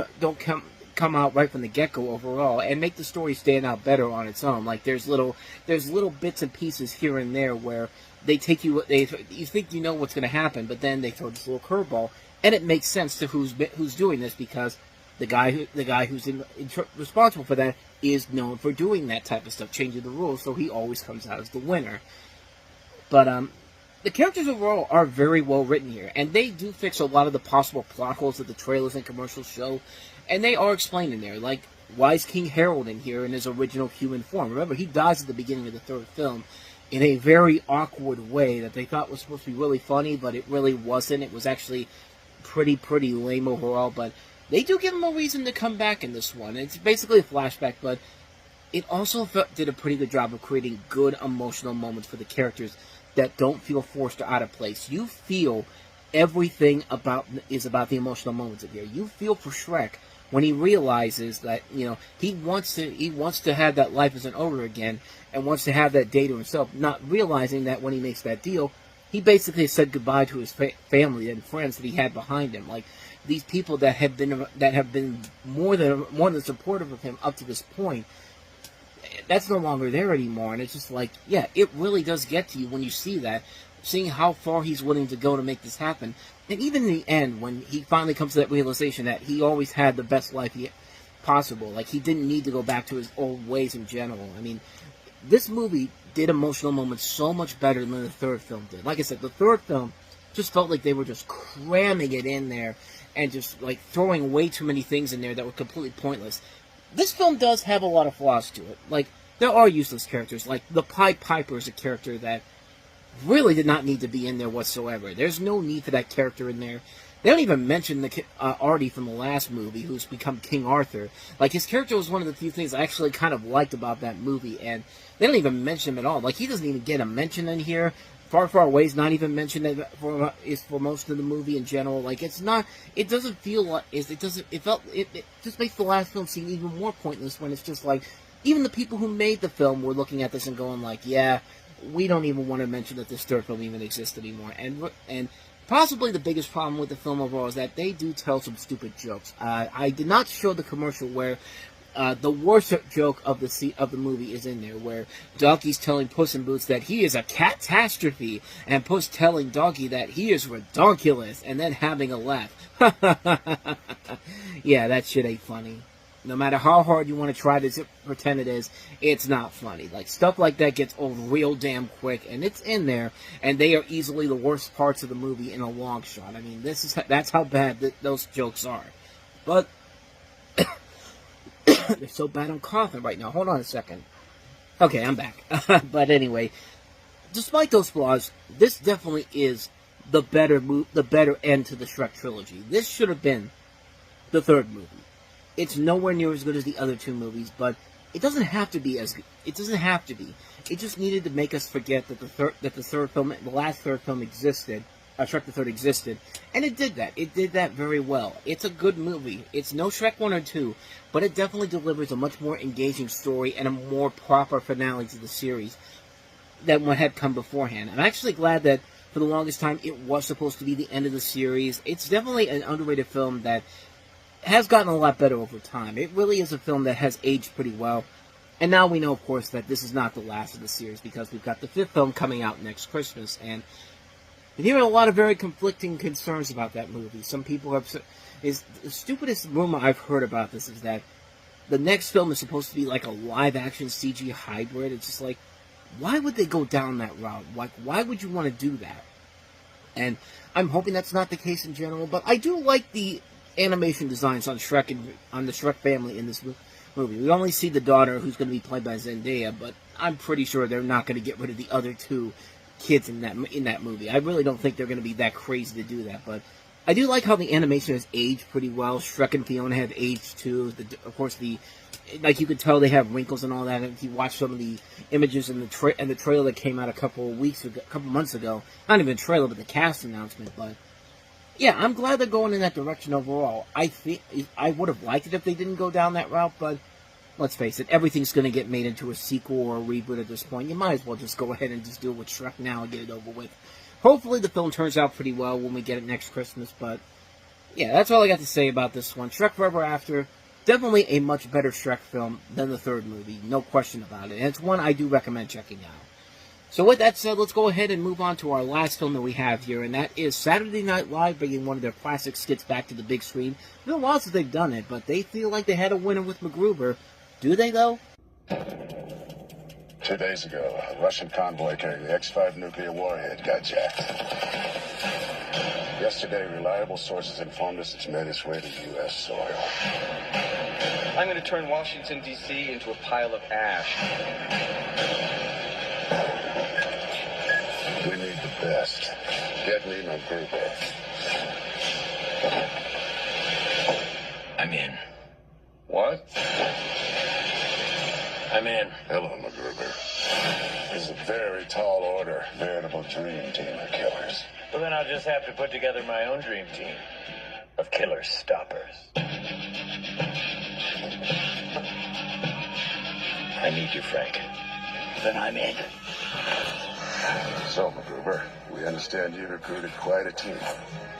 come out right from the get-go overall, and make the story stand out better on its own. Like there's little bits and pieces here and there where you think you know what's going to happen, but then they throw this little curveball, and it makes sense to who's doing this, because the guy who's responsible for that is known for doing that type of stuff, changing the rules, so he always comes out as the winner. But the characters overall are very well written here, and they do fix a lot of the possible plot holes that the trailers and commercials show, and they are explained in there. Like, why is King Harold in here in his original human form? Remember, he dies at the beginning of the third film in a very awkward way that they thought was supposed to be really funny, but it really wasn't. It was actually pretty lame overall, but they do give him a reason to come back in this one. It's basically a flashback, but it also did a pretty good job of creating good emotional moments for the characters that don't feel forced or out of place. You feel everything about the emotional moments of here. You feel for Shrek when he realizes that, you know, he wants to have that life isn't over again, and wants to have that day to himself, not realizing that when he makes that deal, he basically said goodbye to his family and friends that he had behind him. Like, these people that have been more than supportive of him up to this point, that's no longer there anymore. And it's just like, yeah, it really does get to you when you see that, seeing how far he's willing to go to make this happen. And even in the end, when he finally comes to that realization that he always had the best life possible, like he didn't need to go back to his old ways in general. I mean, this movie did emotional moments so much better than the third film did. Like I said, the third film just felt like they were just cramming it in there and just like throwing way too many things in there that were completely pointless. This film does have a lot of flaws to it. Like, there are useless characters. Like, the Pied Piper is a character that really did not need to be in there whatsoever. There's no need for that character in there. They don't even mention the Artie from the last movie, who's become King Arthur. Like, his character was one of the few things I actually kind of liked about that movie, and they don't even mention him at all. Like, he doesn't even get a mention in here. Far, Far Away is not even mentioned for most of the movie in general. Like, it's not, it doesn't feel like, it just makes the last film seem even more pointless when it's just like, even the people who made the film were looking at this and going like, yeah, we don't even want to mention that this third film even exists anymore. And possibly the biggest problem with the film overall is that they do tell some stupid jokes. I did not show the commercial where the worst joke of the movie is in there, where Donkey's telling Puss in Boots that he is a catastrophe, and Puss telling Donkey that he is redonkulous, and then having a laugh. Yeah, that shit ain't funny. No matter how hard you want to try to pretend it is, it's not funny. Like, stuff like that gets old real damn quick, and it's in there, and they are easily the worst parts of the movie in a long shot. I mean, that's how bad those jokes are. But they're so bad I'm coughing right now. Hold on a second. Okay, I'm back. But anyway, despite those flaws, this definitely is the better end to the Shrek trilogy. This should have been the third movie. It's nowhere near as good as the other two movies, but it doesn't have to be as good. It doesn't have to be. It just needed to make us forget that the last third film existed. Shrek the Third existed, and it did that. It did that very well. It's a good movie. It's no Shrek 1 or 2, but it definitely delivers a much more engaging story and a more proper finale to the series than what had come beforehand. I'm actually glad that for the longest time it was supposed to be the end of the series. It's definitely an underrated film that has gotten a lot better over time. It really is a film that has aged pretty well. And now we know, of course, that this is not the last of the series because we've got the 5th film coming out next Christmas. And I'm hearing a lot of very conflicting concerns about that movie. Some people have... The stupidest rumor I've heard about this is that the next film is supposed to be like a live-action CG hybrid. It's just like, why would they go down that route? Like, why would you want to do that? And I'm hoping that's not the case in general, but I do like the animation designs on Shrek and on the Shrek family in this movie. We only see the daughter, who's going to be played by Zendaya, but I'm pretty sure they're not going to get rid of the other 2 kids in that movie. I really don't think they're going to be that crazy to do that, but I do like how the animation has aged pretty well. Shrek and Fiona have aged too. Of course, like you could tell they have wrinkles and all that. If you watch some of the images in the trailer that came out a couple months ago, not even a trailer, but the cast announcement. But yeah, I'm glad they're going in that direction overall. I think I would have liked it if they didn't go down that route, but let's face it, everything's going to get made into a sequel or a reboot at this point. You might as well just go ahead and just do it with Shrek now and get it over with. Hopefully the film turns out pretty well when we get it next Christmas, but yeah, that's all I got to say about this one. Shrek Forever After, definitely a much better Shrek film than the 3rd movie, no question about it, and it's one I do recommend checking out. So with that said, let's go ahead and move on to our last film that we have here, and that is Saturday Night Live bringing one of their classic skits back to the big screen. It's been a while since they've done it, but they feel like they had a winner with MacGruber. Do they, though? 2 days ago, a Russian convoy carrying the X-5 nuclear warhead got jacked. Yesterday, reliable sources informed us it's made its way to U.S. soil. I'm going to turn Washington, D.C. into a pile of ash. We need the best. Get me MacGruber. I'm in. What? I'm in. Hello, MacGruber. This is a very tall order. Veritable dream team of killers. Well, then I'll just have to put together my own dream team of killer stoppers. I need you, Frank. Then I'm in. So, MacGruber, we understand you recruited quite a team.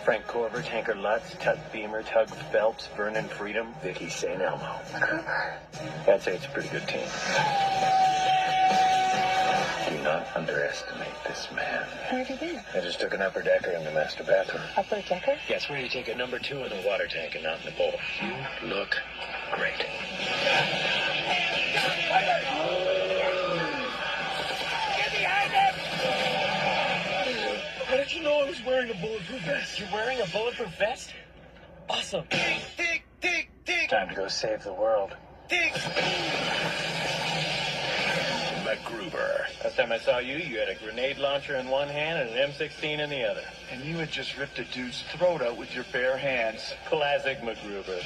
Frank Corver, Tanker Lutz, Tug Beamer, Tug Phelps, Vernon Freedom, Vicky St. Elmo. I'd say it's a pretty good team. Do not underestimate this man. Where have you been? I just took an upper decker in the master bathroom. Upper decker? Yes, where you take a number 2 in the water tank and not in the bowl. You look great. Get behind him! How did you know I was wearing a bulletproof vest? You're wearing a bulletproof vest? Awesome. Tick, tick, tick, Time to go save the world. tick. MacGruber. Last time I saw you, you had a grenade launcher in one hand and an M16 in the other. And you had just ripped a dude's throat out with your bare hands. Classic MacGruber.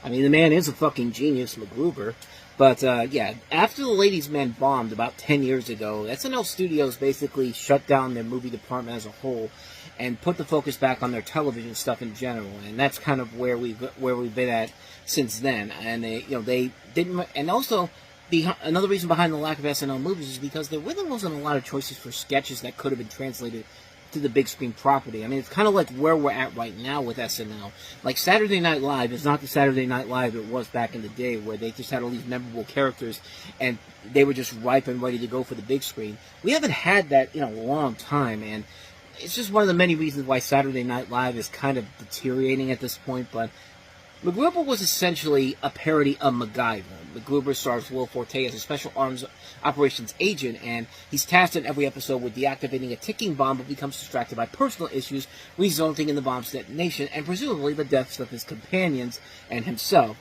I mean, the man is a fucking genius, MacGruber. But, yeah, after The Ladies' Man bombed about 10 years ago, SNL Studios basically shut down their movie department as a whole and put the focus back on their television stuff in general. And that's kind of where we've been at since then. And they didn't. And also, another reason behind the lack of SNL movies is because there really wasn't a lot of choices for sketches that could have been translated to the big screen property. I mean, it's kind of like where we're at right now with SNL. Like, Saturday Night Live is not the Saturday Night Live it was back in the day, where they just had all these memorable characters and they were just ripe and ready to go for the big screen. We haven't had that in a long time, and it's just one of the many reasons why Saturday Night Live is kind of deteriorating at this point. But MacGruber was essentially a parody of MacGyver. MacGruber stars Will Forte as a special arms operations agent, and he's tasked in every episode with deactivating a ticking bomb, but becomes distracted by personal issues, resulting in the bomb's detonation, and presumably the deaths of his companions and himself.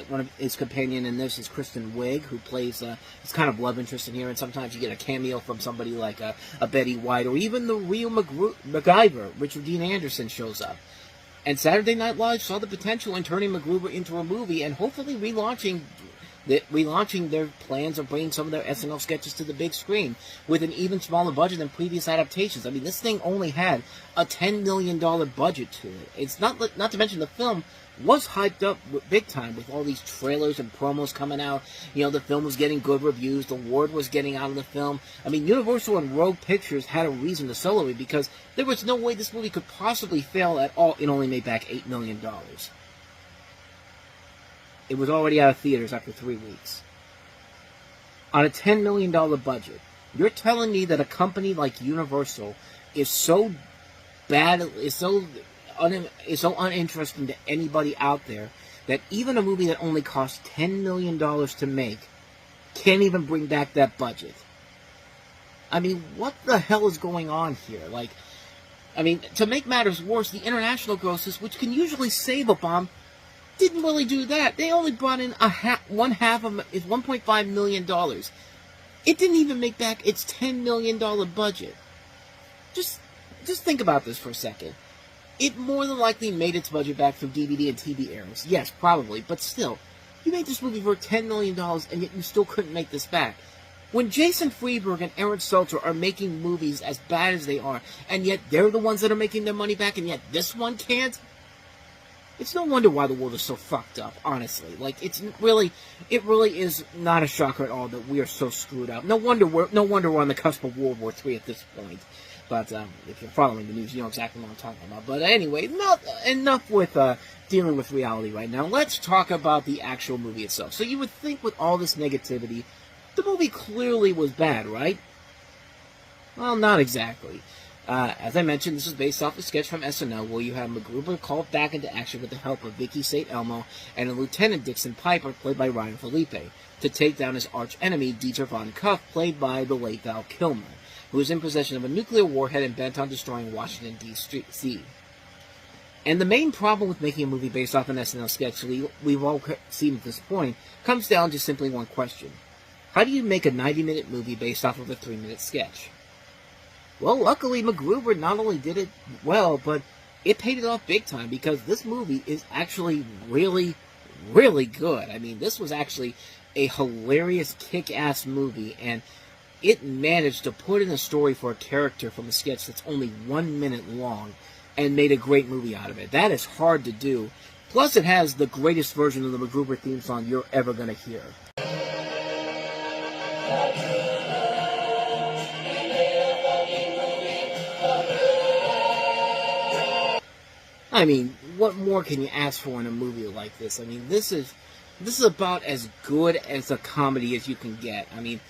One of his companion in this is Kristen Wiig, who plays his kind of love interest in here, and sometimes you get a cameo from somebody like a Betty White, or even the real MacGyver, Richard Dean Anderson, shows up. And Saturday Night Live saw the potential in turning MacGruber into a movie and hopefully relaunching relaunching their plans of bringing some of their SNL sketches to the big screen with an even smaller budget than previous adaptations. I mean, this thing only had a $10 million budget to it. It's not to mention the film was hyped up big time with all these trailers and promos coming out. You know, the film was getting good reviews. The word was getting out of the film. I mean, Universal and Rogue Pictures had a reason to solo it because there was no way this movie could possibly fail at all. It only made back $8 million. It was already out of theaters after 3 weeks. On a $10 million budget, you're telling me that a company like Universal is so bad, is so uninteresting to anybody out there that even a movie that only cost $10 million to make can't even bring back that budget? I mean, what the hell is going on here? Like, I mean, to make matters worse, the international grosses, which can usually save a bomb, didn't really do that. They only brought in one half of it's $1.5 million. It didn't even make back its $10 million budget. Just think about this for a second. It more than likely made its budget back through DVD and TV errors. Yes, probably, but still, you made this movie for $10 million, and yet you still couldn't make this back. When Jason Freeberg and Aaron Seltzer are making movies as bad as they are, and yet they're the ones that are making their money back, and yet this one can't, it's no wonder why the world is so fucked up, honestly. Like, it really is not a shocker at all that we are so screwed up. No wonder we're on the cusp of World War III at this point. But if you're following the news, you know exactly what I'm talking about. But anyway, enough with dealing with reality right now. Let's talk about the actual movie itself. So you would think with all this negativity, the movie clearly was bad, right? Well, not exactly. As I mentioned, this is based off a sketch from SNL where you have MacGruber called back into action with the help of Vicky St. Elmo and a Lieutenant Dixon Piper, played by Ryan Felipe, to take down his arch-enemy, Dieter von Kuff, played by the late Val Kilmer, who is in possession of a nuclear warhead and bent on destroying Washington, D.C. And the main problem with making a movie based off an SNL sketch we've all seen at this point comes down to simply one question. How do you make a 90-minute movie based off of a 3-minute sketch? Well, luckily, MacGruber not only did it well, but it paid it off big time, because this movie is actually really, really good. I mean, this was actually a hilarious, kick-ass movie, and it managed to put in a story for a character from a sketch that's only 1 minute long and made a great movie out of it. That is hard to do. Plus, it has the greatest version of the MacGruber theme song you're ever going to hear. I mean, what more can you ask for in a movie like this? I mean, this is about as good as a comedy as you can get. I mean,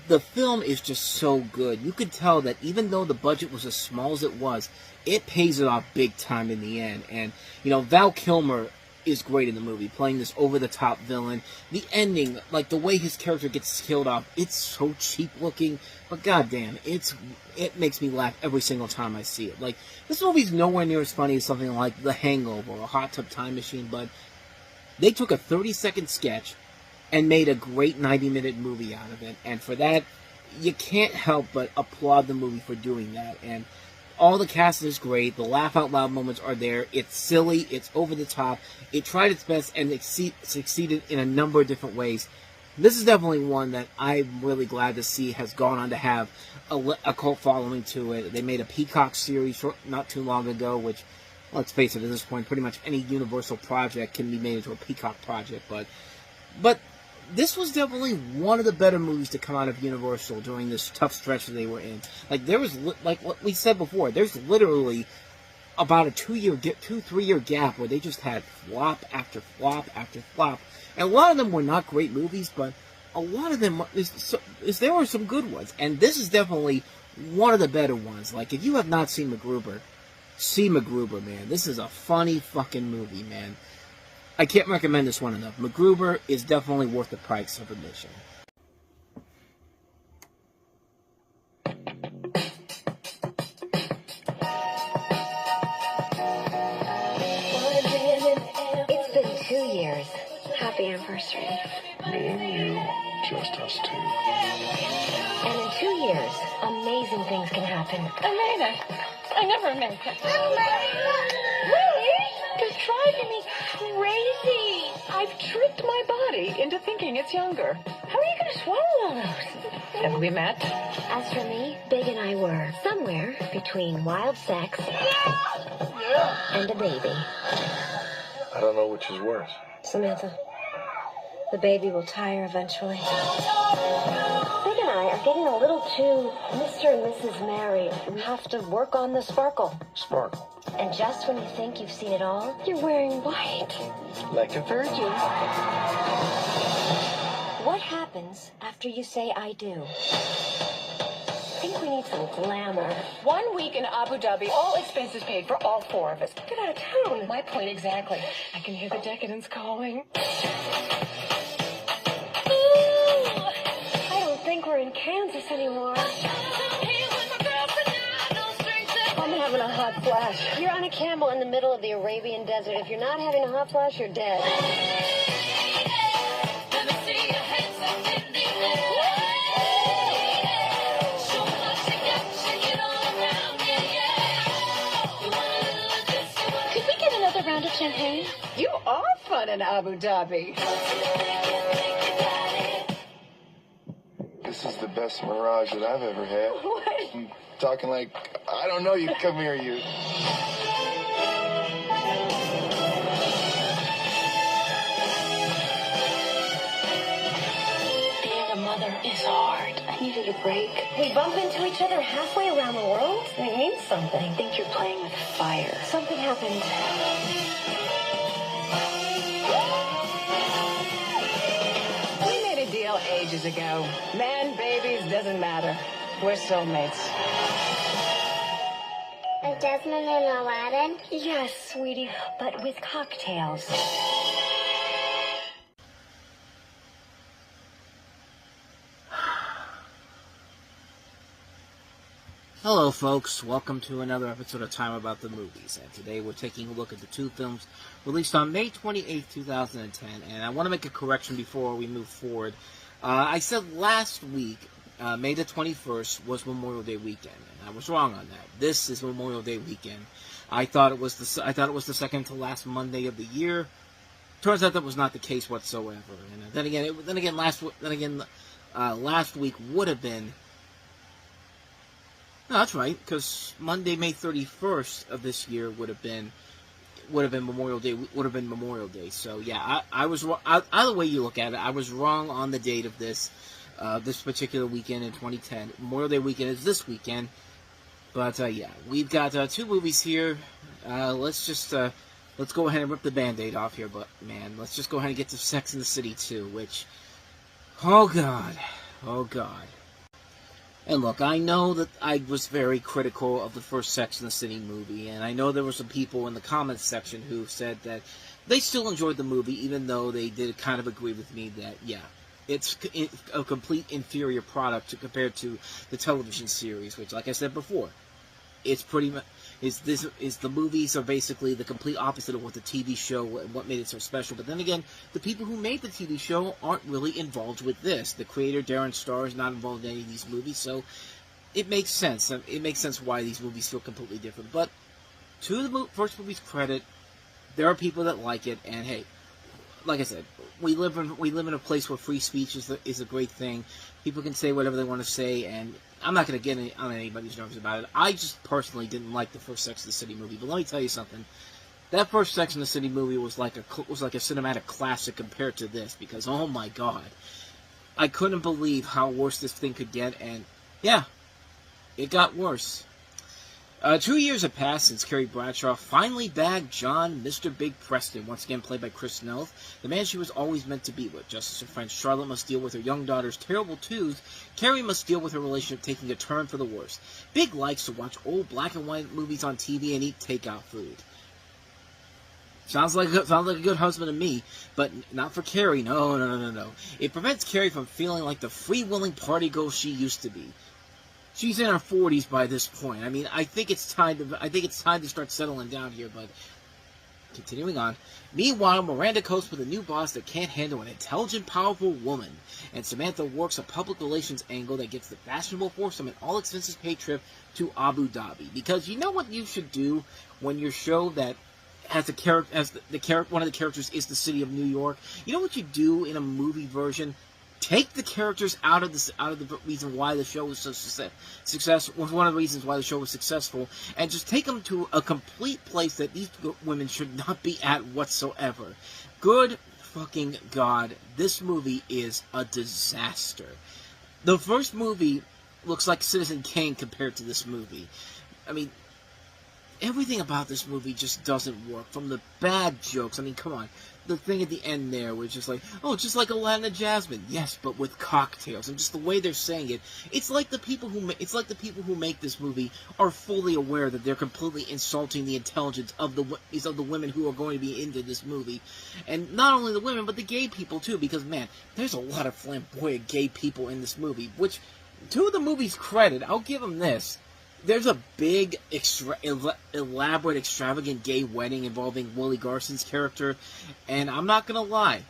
the film is just so good. You could tell that even though the budget was as small as it was, it pays it off big time in the end. And, you know, Val Kilmer is great in the movie, playing this over-the-top villain. The ending, like the way his character gets killed off, it's so cheap-looking, but goddamn, it makes me laugh every single time I see it. Like, this movie's nowhere near as funny as something like The Hangover or Hot Tub Time Machine, but they took a 30-second sketch and made a great 90-minute movie out of it, and for that, you can't help but applaud the movie for doing that. And all the cast is great, the laugh-out-loud moments are there, it's silly, it's over-the-top, it tried its best and succeeded in a number of different ways. This is definitely one that I'm really glad to see has gone on to have a cult following to it. They made a Peacock series not too long ago, which, let's face it, at this point, pretty much any Universal project can be made into a Peacock project, but this was definitely one of the better movies to come out of Universal during this tough stretch that they were in. Like, there was, like what we said before, there's literally about a 2-3 year gap where they just had flop after flop after flop. And a lot of them were not great movies, but a lot of them, there were some good ones. And this is definitely one of the better ones. Like, if you have not seen MacGruber, see MacGruber, man. This is a funny fucking movie, man. I can't recommend this one enough. MacGruber is definitely worth the price of admission. It's been 2 years. Happy anniversary. Me and you, just us two. And in 2 years, amazing things can happen. Amanda, I never meant that. Really? You're driving me crazy. I've tricked tricked my body into thinking it's younger. How are you going to swallow all those? Have we met? As for me, Big and I were somewhere between wild sex and a baby. I don't know which is worse. Samantha, the baby will tire eventually. Big and I are getting a little too Mr. and Mrs. Married. We have to work on the sparkle. Sparkle. And just when you think you've seen it all, you're wearing white. Like a virgin. What happens after you say I do? I think we need some glamour. 1 week in Abu Dhabi, all expenses paid for all 4 of us. Get out of town. My point exactly. I can hear the decadence calling. I don't think we're in Kansas anymore. I'm having a hot flash. You're on a camel in the middle of the Arabian desert. If you're not having a hot flash, you're dead. Could we get another round of champagne? You are fun in Abu Dhabi. This is the best mirage that I've ever had. What? I'm talking like, I don't know, you come here, you. Being a mother is hard. I needed a break. We bump into each other halfway around the world? It means something. I think you're playing with fire. Something happened. We made a deal ages ago. Man, babies, doesn't matter. We're soulmates. Like Jasmine and Aladdin? Yes, sweetie, but with cocktails. Hello folks, welcome to another episode of Time About the Movies, and today we're taking a look at the 2 films released on May 28, 2010, and I want to make a correction before we move forward. I said last week, May the 21st was Memorial Day weekend, and I was wrong on that. This is Memorial Day weekend. I thought it was the second to last Monday of the year. Turns out that was not the case whatsoever. And then again, last week would have been. No, that's right, because Monday, May 31st of this year would have been Memorial Day. Memorial Day. So yeah, I was wrong. Either way you look at it, I was wrong on the date of this particular weekend in 2010. Memorial Day weekend is this weekend. But yeah, we've got 2 movies here. Let's go ahead and rip the Band-Aid off here. But man, let's just go ahead and get to Sex and the City 2, which, oh god. And look, I know that I was very critical of the first Sex and the City movie, and I know there were some people in the comments section who said that they still enjoyed the movie, even though they did kind of agree with me that, yeah, it's a complete inferior product compared to the television series, which, like I said before, it's pretty much the movies are basically the complete opposite of what the TV show and what made it so special. But then again, the people who made the TV show aren't really involved with this. The creator, Darren Star, is not involved in any of these movies, so it makes sense. It makes sense why these movies feel completely different. But to the first movie's credit, there are people that like it, and hey, like I said, we live in a place where free speech is a great thing. People can say whatever they want to say, and I'm not going to get on anybody's nerves about it. I just personally didn't like the first Sex and the City movie, but let me tell you something. That first Sex and the City movie was like a cinematic classic compared to this, because oh my god, I couldn't believe how worse this thing could get, and yeah, it got worse. 2 years have passed since Carrie Bradshaw finally bagged John, Mr. Big Preston, once again played by Chris Neath, the man she was always meant to be with. Just as her friend Charlotte must deal with her young daughter's terrible twos, Carrie must deal with her relationship taking a turn for the worse. Big likes to watch old black and white movies on TV and eat takeout food. Sounds like a good husband to me, but not for Carrie. No. It prevents Carrie from feeling like the free-willing party girl she used to be. She's in her 40s by this point. I mean, I think it's time to start settling down here, but continuing on. Meanwhile, Miranda copes with a new boss that can't handle an intelligent, powerful woman, and Samantha works a public relations angle that gets the fashionable foursome an all-expenses-paid trip to Abu Dhabi. Because you know what you should do when your show that has a character, as the character, one of the characters is the city of New York. You know what you do in a movie version? Take the characters out of the reason why the show was so successful. Was one of the reasons why the show was successful, and just take them to a complete place that these women should not be at whatsoever. Good fucking God, this movie is a disaster. The first movie looks like Citizen Kane compared to this movie. I mean, everything about this movie just doesn't work. From the bad jokes, I mean, come on. The thing at the end there was just like, oh, just like Aladdin and Jasmine. Yes, but with cocktails. And just the way they're saying it, it's like the people who make this movie are fully aware that they're completely insulting the intelligence of the women who are going to be into this movie. And not only the women, but the gay people too, because man, there's a lot of flamboyant gay people in this movie, which, to the movie's credit, I'll give them this. There's a big, elaborate, extravagant gay wedding involving Willie Garson's character, and I'm not gonna lie,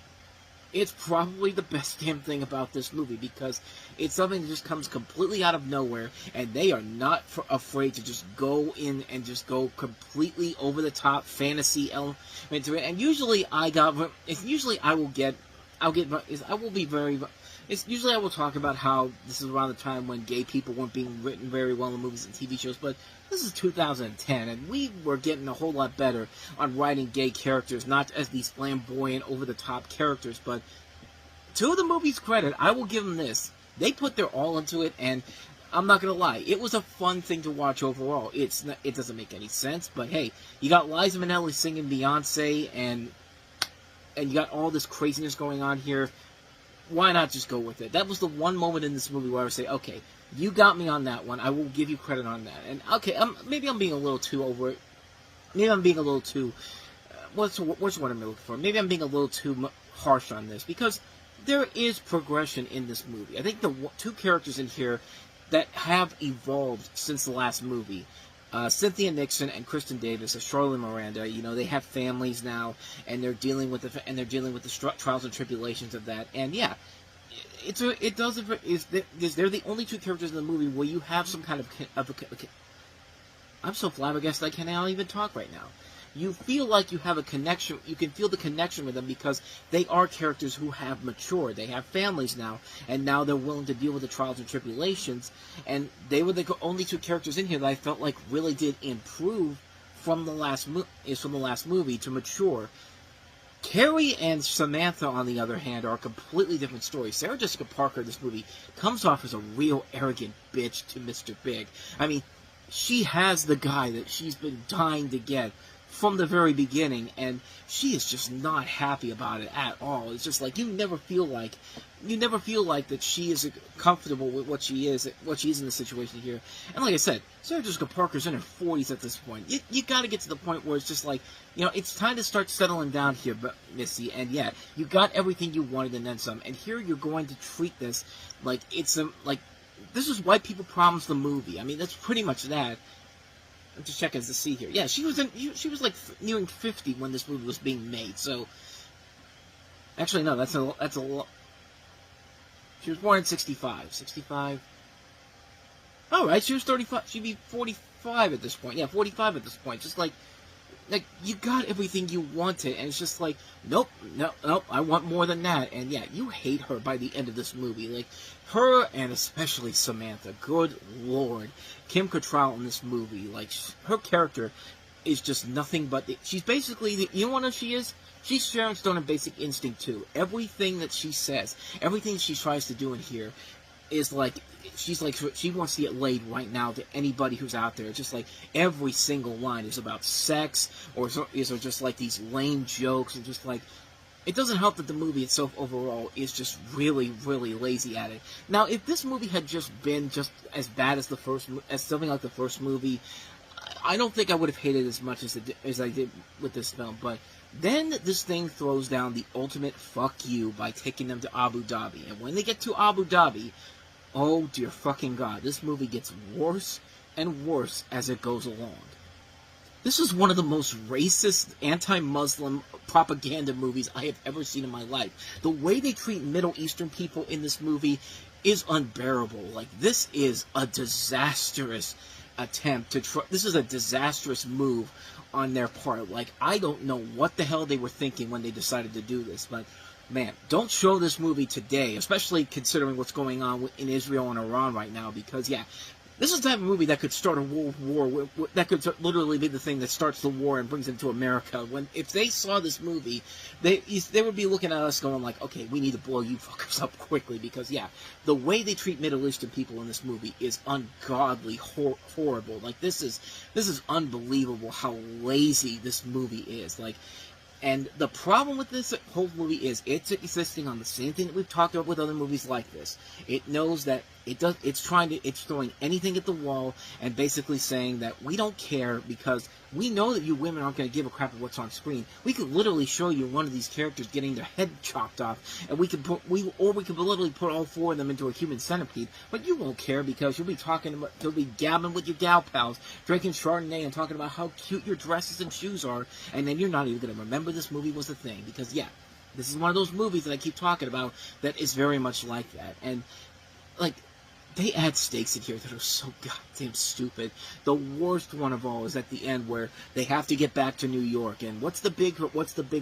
it's probably the best damn thing about this movie, because it's something that just comes completely out of nowhere, and they are not afraid to just go in and just go completely over the top fantasy element to it. And usually I will talk about how this is around the time when gay people weren't being written very well in movies and TV shows, but this is 2010, and we were getting a whole lot better on writing gay characters, not as these flamboyant, over-the-top characters, but to the movie's credit, I will give them this. They put their all into it, and I'm not going to lie, it was a fun thing to watch overall. It doesn't make any sense, but hey, you got Liza Minnelli singing Beyonce, and you got all this craziness going on here. Why not just go with it? That was the one moment in this movie where I would say, okay, you got me on that one. I will give you credit on that. And okay, maybe I'm being a little too over it. Maybe I'm being a little too. What's what I'm looking for? Maybe I'm being a little too harsh on this, because there is progression in this movie. I think the two characters in here that have evolved since the last movie, Cynthia Nixon and Kristen Davis, Charlotte Miranda, you know, they have families now, and they're dealing with the trials and tribulations of that. And yeah, they're the only two characters in the movie where you have some kind of I'm so flabbergasted I cannot even talk right now. You feel like you have a connection. You can feel the connection with them because they are characters who have matured. They have families now, and now they're willing to deal with the trials and tribulations. And they were the only two characters in here that I felt like really did improve from the last movie to mature. Carrie and Samantha, on the other hand, are a completely different story. Sarah Jessica Parker in this movie comes off as a real arrogant bitch to Mr. Big. I mean, she has the guy that she's been dying to get from the very beginning, and she is just not happy about it at all. It's just like you never feel like that she is comfortable with what she is in the situation here. And like I said, Sarah Jessica Parker's in her 40s at this point. You got to get to the point where it's just like, you know, it's time to start settling down here, Missy. And yeah, you got everything you wanted and then some. And here you're going to treat this like it's this is White People Problems the movie. I mean, that's pretty much that. I'm just checking to see here. Yeah, she was like nearing 50 when this movie was being made. So, actually, no, that's a lot. She was born in 65. 65. All right, she was 35. She'd be 45 at this point. Yeah, 45 at this point. Just like you got everything you wanted, and it's just like, nope, I want more than that. And yeah, you hate her by the end of this movie. Like, her and especially Samantha. Good Lord. Kim Cattrall in this movie, like, her character is just nothing but... She's basically... You know what she is? She's Sharon Stone in Basic Instinct 2. Everything that she says, everything she tries to do in here is like... She wants to get laid right now to anybody who's out there. It's just like every single line is about sex, or just like these lame jokes, and just like... It doesn't help that the movie itself overall is just really, really lazy at it. Now, if this movie had just been just as bad as something like the first movie, I don't think I would have hated it as much as I did with this film. But then this thing throws down the ultimate fuck you by taking them to Abu Dhabi. And when they get to Abu Dhabi, oh dear fucking God, this movie gets worse and worse as it goes along. This is one of the most racist, anti-Muslim propaganda movies I have ever seen in my life. The way they treat Middle Eastern people in this movie is unbearable. Like, this is a disastrous attempt to this is a disastrous move on their part. Like, I don't know what the hell they were thinking when they decided to do this, but man, don't show this movie today, especially considering what's going on in Israel and Iran right now, because, yeah, this is the type of movie that could start a world war, that could literally be the thing that starts the war and brings it to America. If they saw this movie, they would be looking at us going like, okay, we need to blow you fuckers up quickly, because, yeah, the way they treat Middle Eastern people in this movie is ungodly horrible. Like, this is unbelievable how lazy this movie is. Like, and the problem with this whole movie is it's existing on the same thing that we've talked about with other movies like this. It knows that it's throwing anything at the wall and basically saying that we don't care because we know that you women aren't going to give a crap of what's on screen. We could literally show you one of these characters getting their head chopped off, and we could literally put all four of them into a human centipede, but you won't care because you'll be gabbing with your gal pals, drinking Chardonnay and talking about how cute your dresses and shoes are, and then you're not even going to remember this movie was a thing, because, yeah, this is one of those movies that I keep talking about that is very much like that. And, like, they add stakes in here that are so goddamn stupid. The worst one of all is at the end where they have to get back to New York, and what's the big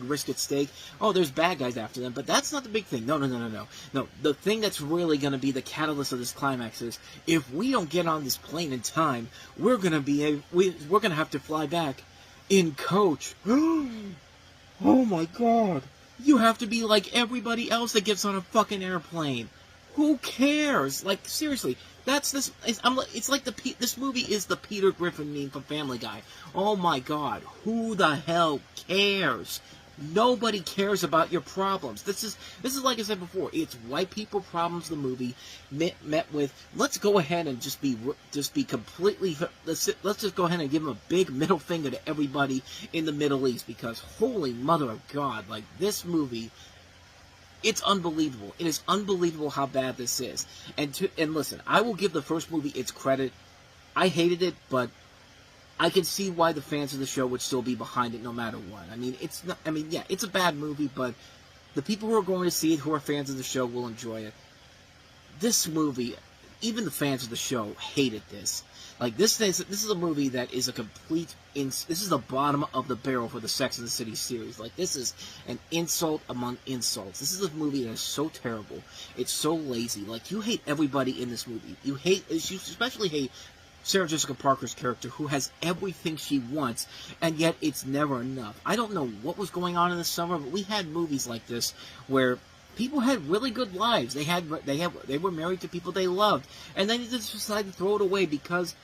risk at stake? Oh, there's bad guys after them, but that's not the big thing. No. No, the thing that's really going to be the catalyst of this climax is if we don't get on this plane in time, we're going to have to fly back in coach. Oh my god. You have to be like everybody else that gets on a fucking airplane. Who cares? Like, seriously, it's like this movie is the Peter Griffin meme from Family Guy. Oh my god, who the hell cares? Nobody cares about your problems. This is like I said before, it's white people problems, the movie, met with, let's go ahead and just be completely, let's just go ahead and give them a big middle finger to everybody in the Middle East, because holy mother of God, like, this movie, it's unbelievable. It is unbelievable how bad this is. And listen, I will give the first movie its credit. I hated it, but I can see why the fans of the show would still be behind it no matter what. Yeah, it's a bad movie, but the people who are going to see it, who are fans of the show, will enjoy it. This movie, even the fans of the show hated this. Like, this is a movie that is this is the bottom of the barrel for the Sex and the City series. Like, this is an insult among insults. This is a movie that is so terrible. It's so lazy. Like, you hate everybody in this movie. You especially hate Sarah Jessica Parker's character, who has everything she wants, and yet it's never enough. I don't know what was going on in the summer, but we had movies like this where people had really good lives. They were married to people they loved, and then they just decided to throw it away because,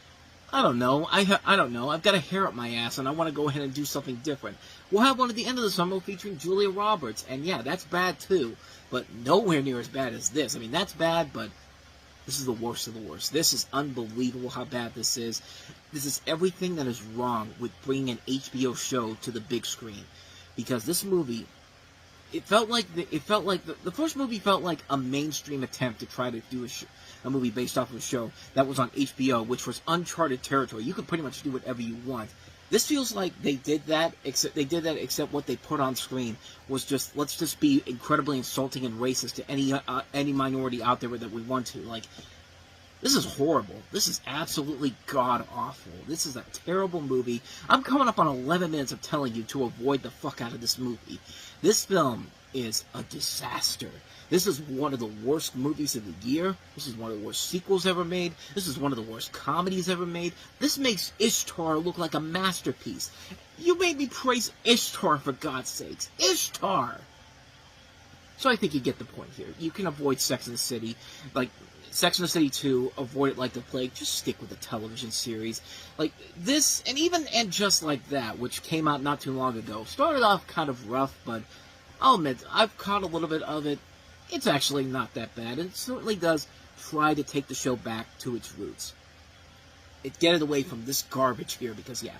I don't know. I don't know. I've got a hair up my ass, and I want to go ahead and do something different. We'll have one at the end of the summer featuring Julia Roberts, and yeah, that's bad too, but nowhere near as bad as this. I mean, that's bad, but this is the worst of the worst. This is unbelievable how bad this is. This is everything that is wrong with bringing an HBO show to the big screen, because this movie, the first movie felt like a mainstream attempt to try to do a movie based off of a show that was on HBO, which was uncharted territory. You could pretty much do whatever you want. This feels like they did that, except what they put on screen was just, let's just be incredibly insulting and racist to any minority out there that we want to. Like, this is horrible. This is absolutely god-awful. This is a terrible movie. I'm coming up on 11 minutes of telling you to avoid the fuck out of this movie. This film is a disaster. This is one of the worst movies of the year. This is one of the worst sequels ever made. This is one of the worst comedies ever made. This makes Ishtar look like a masterpiece. You made me praise Ishtar, for God's sakes. Ishtar! So I think you get the point here. You can avoid Sex and the City. Like, Sex and the City 2, avoid it like the plague. Just stick with the television series. Like, this, and Just Like That, which came out not too long ago, started off kind of rough, but I'll admit, I've caught a little bit of it. It's actually not that bad. It certainly does try to take the show back to its roots. Get it away from this garbage here, because, yeah,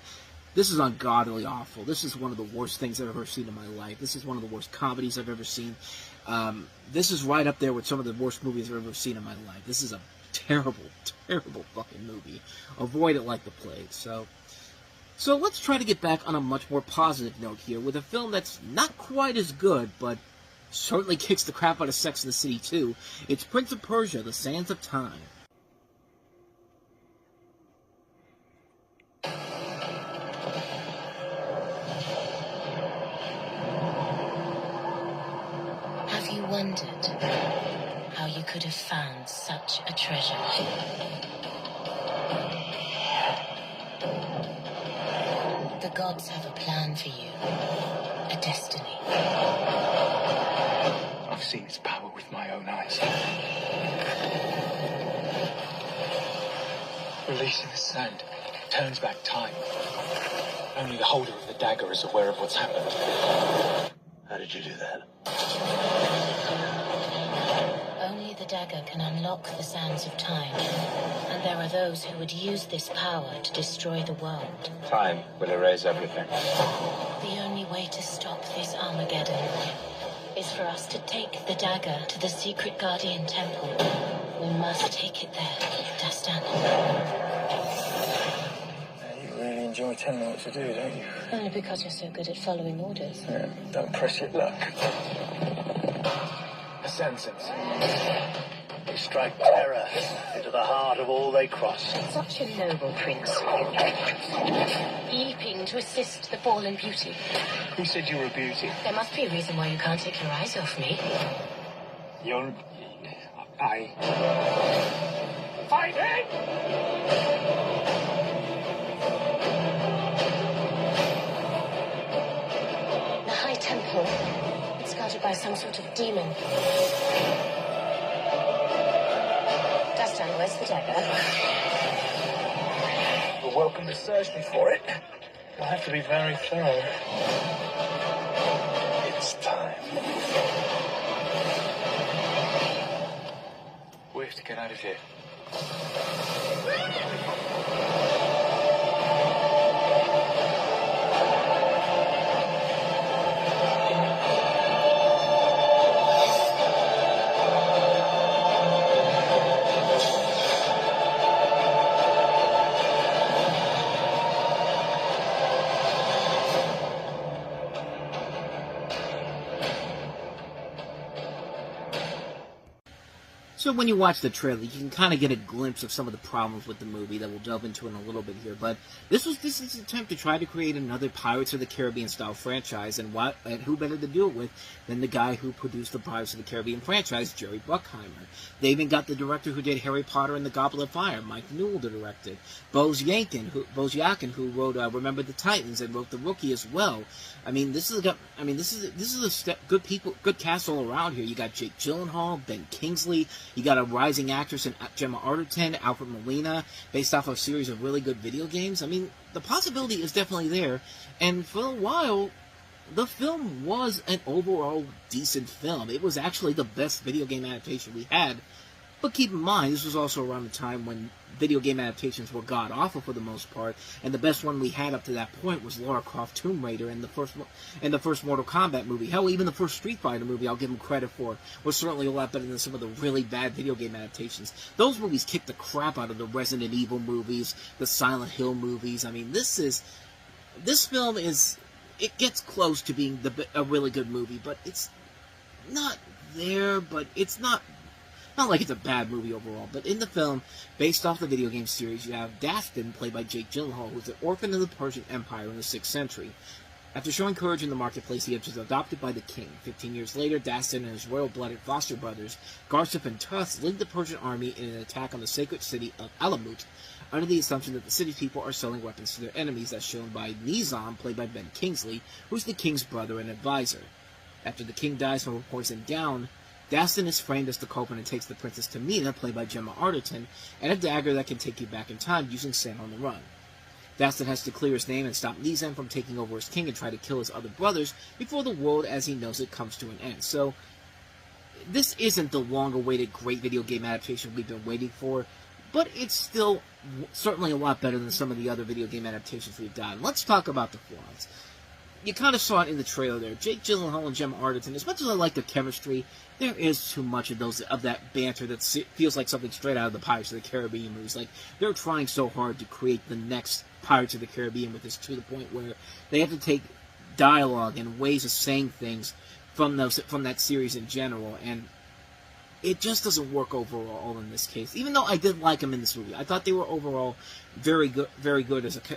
this is ungodly awful. This is one of the worst things I've ever seen in my life. This is one of the worst comedies I've ever seen. This is right up there with some of the worst movies I've ever seen in my life. This is a terrible, terrible fucking movie. Avoid it like the plague. So let's try to get back on a much more positive note here with a film that's not quite as good, but certainly kicks the crap out of Sex and the City 2. It's Prince of Persia, The Sands of Time. wondered how you could have found such a treasure? The gods have a plan for you, a destiny. I've seen its power with my own eyes. Releasing the sand turns back time. Only the holder of the dagger is aware of what's happened. How did you do that? Only the dagger can unlock the sands of time, and there are those who would use this power to destroy the world. Time will erase everything. The only way to stop this Armageddon is for us to take the dagger to the secret Guardian Temple. We must take it there, Dastan. You really enjoy telling me what to do, don't you? Only because you're so good at following orders. Yeah, don't press your luck. Ascensions. They strike terror into the heart of all they cross. Such a noble prince. Leaping to assist the fallen beauty. Who said you were a beauty? There must be a reason why you can't take your eyes off me. You're... I... Fighting! The High Temple. It's guarded by some sort of demon. Dastan, where's the dagger? You're welcome to search me for it. You'll have to be very thorough. It's time. We have to get out of here. So when you watch the trailer, you can kind of get a glimpse of some of the problems with the movie that we'll delve into in a little bit here. But this is an attempt to try to create another Pirates of the Caribbean style franchise, and who better to do it with than the guy who produced the Pirates of the Caribbean franchise, Jerry Bruckheimer. They even got the director who did Harry Potter and the Goblet of Fire, Mike Newell, to direct it. Bose Yakin, who wrote Remember the Titans and wrote The Rookie as well. This is a good people, good cast all around here. You got Jake Gyllenhaal, Ben Kingsley. You got a rising actress in Gemma Arterton, Alfred Molina, based off of a series of really good video games. The possibility is definitely there. And for a while, the film was an overall decent film. It was actually the best video game adaptation we had. But keep in mind, this was also around the time when video game adaptations were god-awful for the most part, and the best one we had up to that point was Lara Croft Tomb Raider and the first Mortal Kombat movie. Hell, even the first Street Fighter movie, I'll give them credit for, was certainly a lot better than some of the really bad video game adaptations. Those movies kicked the crap out of the Resident Evil movies, the Silent Hill movies. This film it gets close to being a really good movie, but it's not there, but it's not like it's a bad movie overall. But in the film, based off the video game series, you have Dastan, played by Jake Gyllenhaal, who's an orphan of the Persian Empire in the 6th century. After showing courage in the marketplace, he was adopted by the king. 15 years later, Dastan and his royal-blooded foster brothers, Garsif and Tuss, lead the Persian army in an attack on the sacred city of Alamut, under the assumption that the city people are selling weapons to their enemies, as shown by Nizam, played by Ben Kingsley, who's the king's brother and advisor. After the king dies from a poisoned gown, Dastan is framed as the culprit and takes the Princess Tamina, played by Gemma Arterton, and a dagger that can take you back in time using sand on the run. Dastan has to clear his name and stop Nizam from taking over as king and try to kill his other brothers before the world as he knows it comes to an end. So, this isn't the long-awaited great video game adaptation we've been waiting for, but it's still certainly a lot better than some of the other video game adaptations we've done. Let's talk about the flaws. You kind of saw it in the trailer there. Jake Gyllenhaal and Gemma Arterton, as much as I like their chemistry, there is too much of that banter that feels like something straight out of the Pirates of the Caribbean movies. Like, they're trying so hard to create the next Pirates of the Caribbean with this, to the point where they have to take dialogue and ways of saying things from that series in general, and it just doesn't work overall in this case. Even though I did like them in this movie, I thought they were overall very good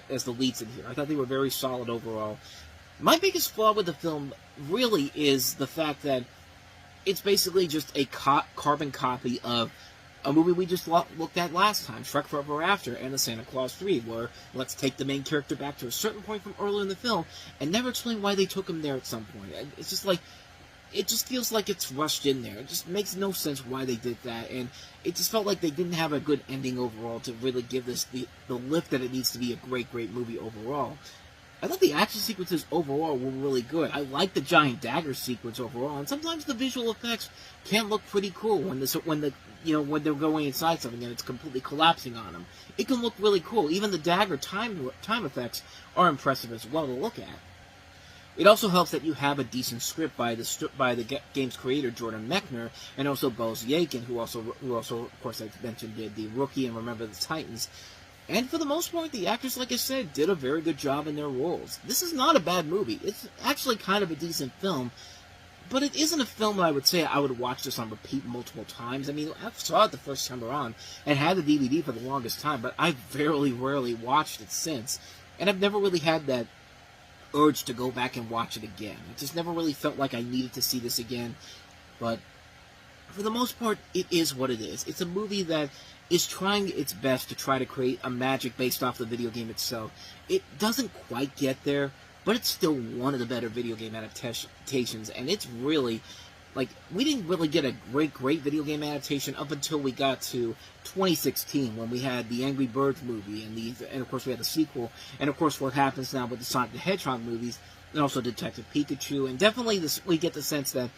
as the leads in here. I thought they were very solid overall. My biggest flaw with the film really is the fact that it's basically just a carbon copy of a movie we just looked at last time, Shrek Forever After, and The Santa Claus 3, where let's take the main character back to a certain point from earlier in the film, and never explain why they took him there at some point. It's just like, it just feels like it's rushed in there. It just makes no sense why they did that, and it just felt like they didn't have a good ending overall to really give this the lift that it needs to be a great, great movie overall. I thought the action sequences overall were really good. I like the giant dagger sequence overall, and sometimes the visual effects can look pretty cool when they're going inside something and it's completely collapsing on them. It can look really cool. Even the dagger time effects are impressive as well to look at. It also helps that you have a decent script by the game's creator Jordan Mechner, and also Boz Yakin, who also of course I mentioned did The Rookie and Remember the Titans. And for the most part, the actors, like I said, did a very good job in their roles. This is not a bad movie. It's actually kind of a decent film, but it isn't a film that I would say I would watch this on repeat multiple times. I mean, I saw it the first time around and had the DVD for the longest time, but I've very rarely watched it since, and I've never really had that urge to go back and watch it again. It just never really felt like I needed to see this again, but for the most part, it is what it is. It's a movie that is trying its best to try to create a magic based off the video game itself. It doesn't quite get there, but it's still one of the better video game adaptations, and it's really, like, we didn't really get a great video game adaptation up until we got to 2016, when we had the Angry Birds movie, and of course we had the sequel, and of course what happens now with the Sonic the Hedgehog movies, and also Detective Pikachu, and definitely we get the sense that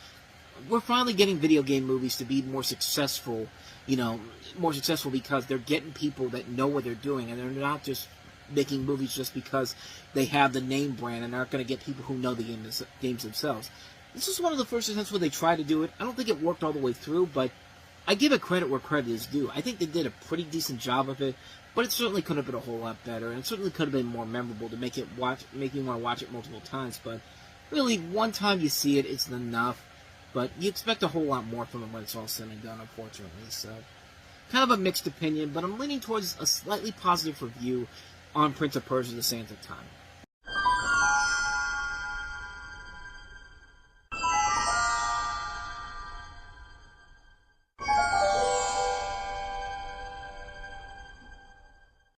we're finally getting video game movies to be more successful, because they're getting people that know what they're doing, and they're not just making movies just because they have the name brand and aren't going to get people who know the games themselves. This is one of the first attempts where they tried to do it. I don't think it worked all the way through, but I give it credit where credit is due. I think they did a pretty decent job of it, but it certainly could have been a whole lot better, and it certainly could have been more memorable to make you want to watch it multiple times. But really, one time you see it, it's enough. But you expect a whole lot more from it when it's all said and done, unfortunately. So, kind of a mixed opinion, but I'm leaning towards a slightly positive review on Prince of Persia: The Sands of Time.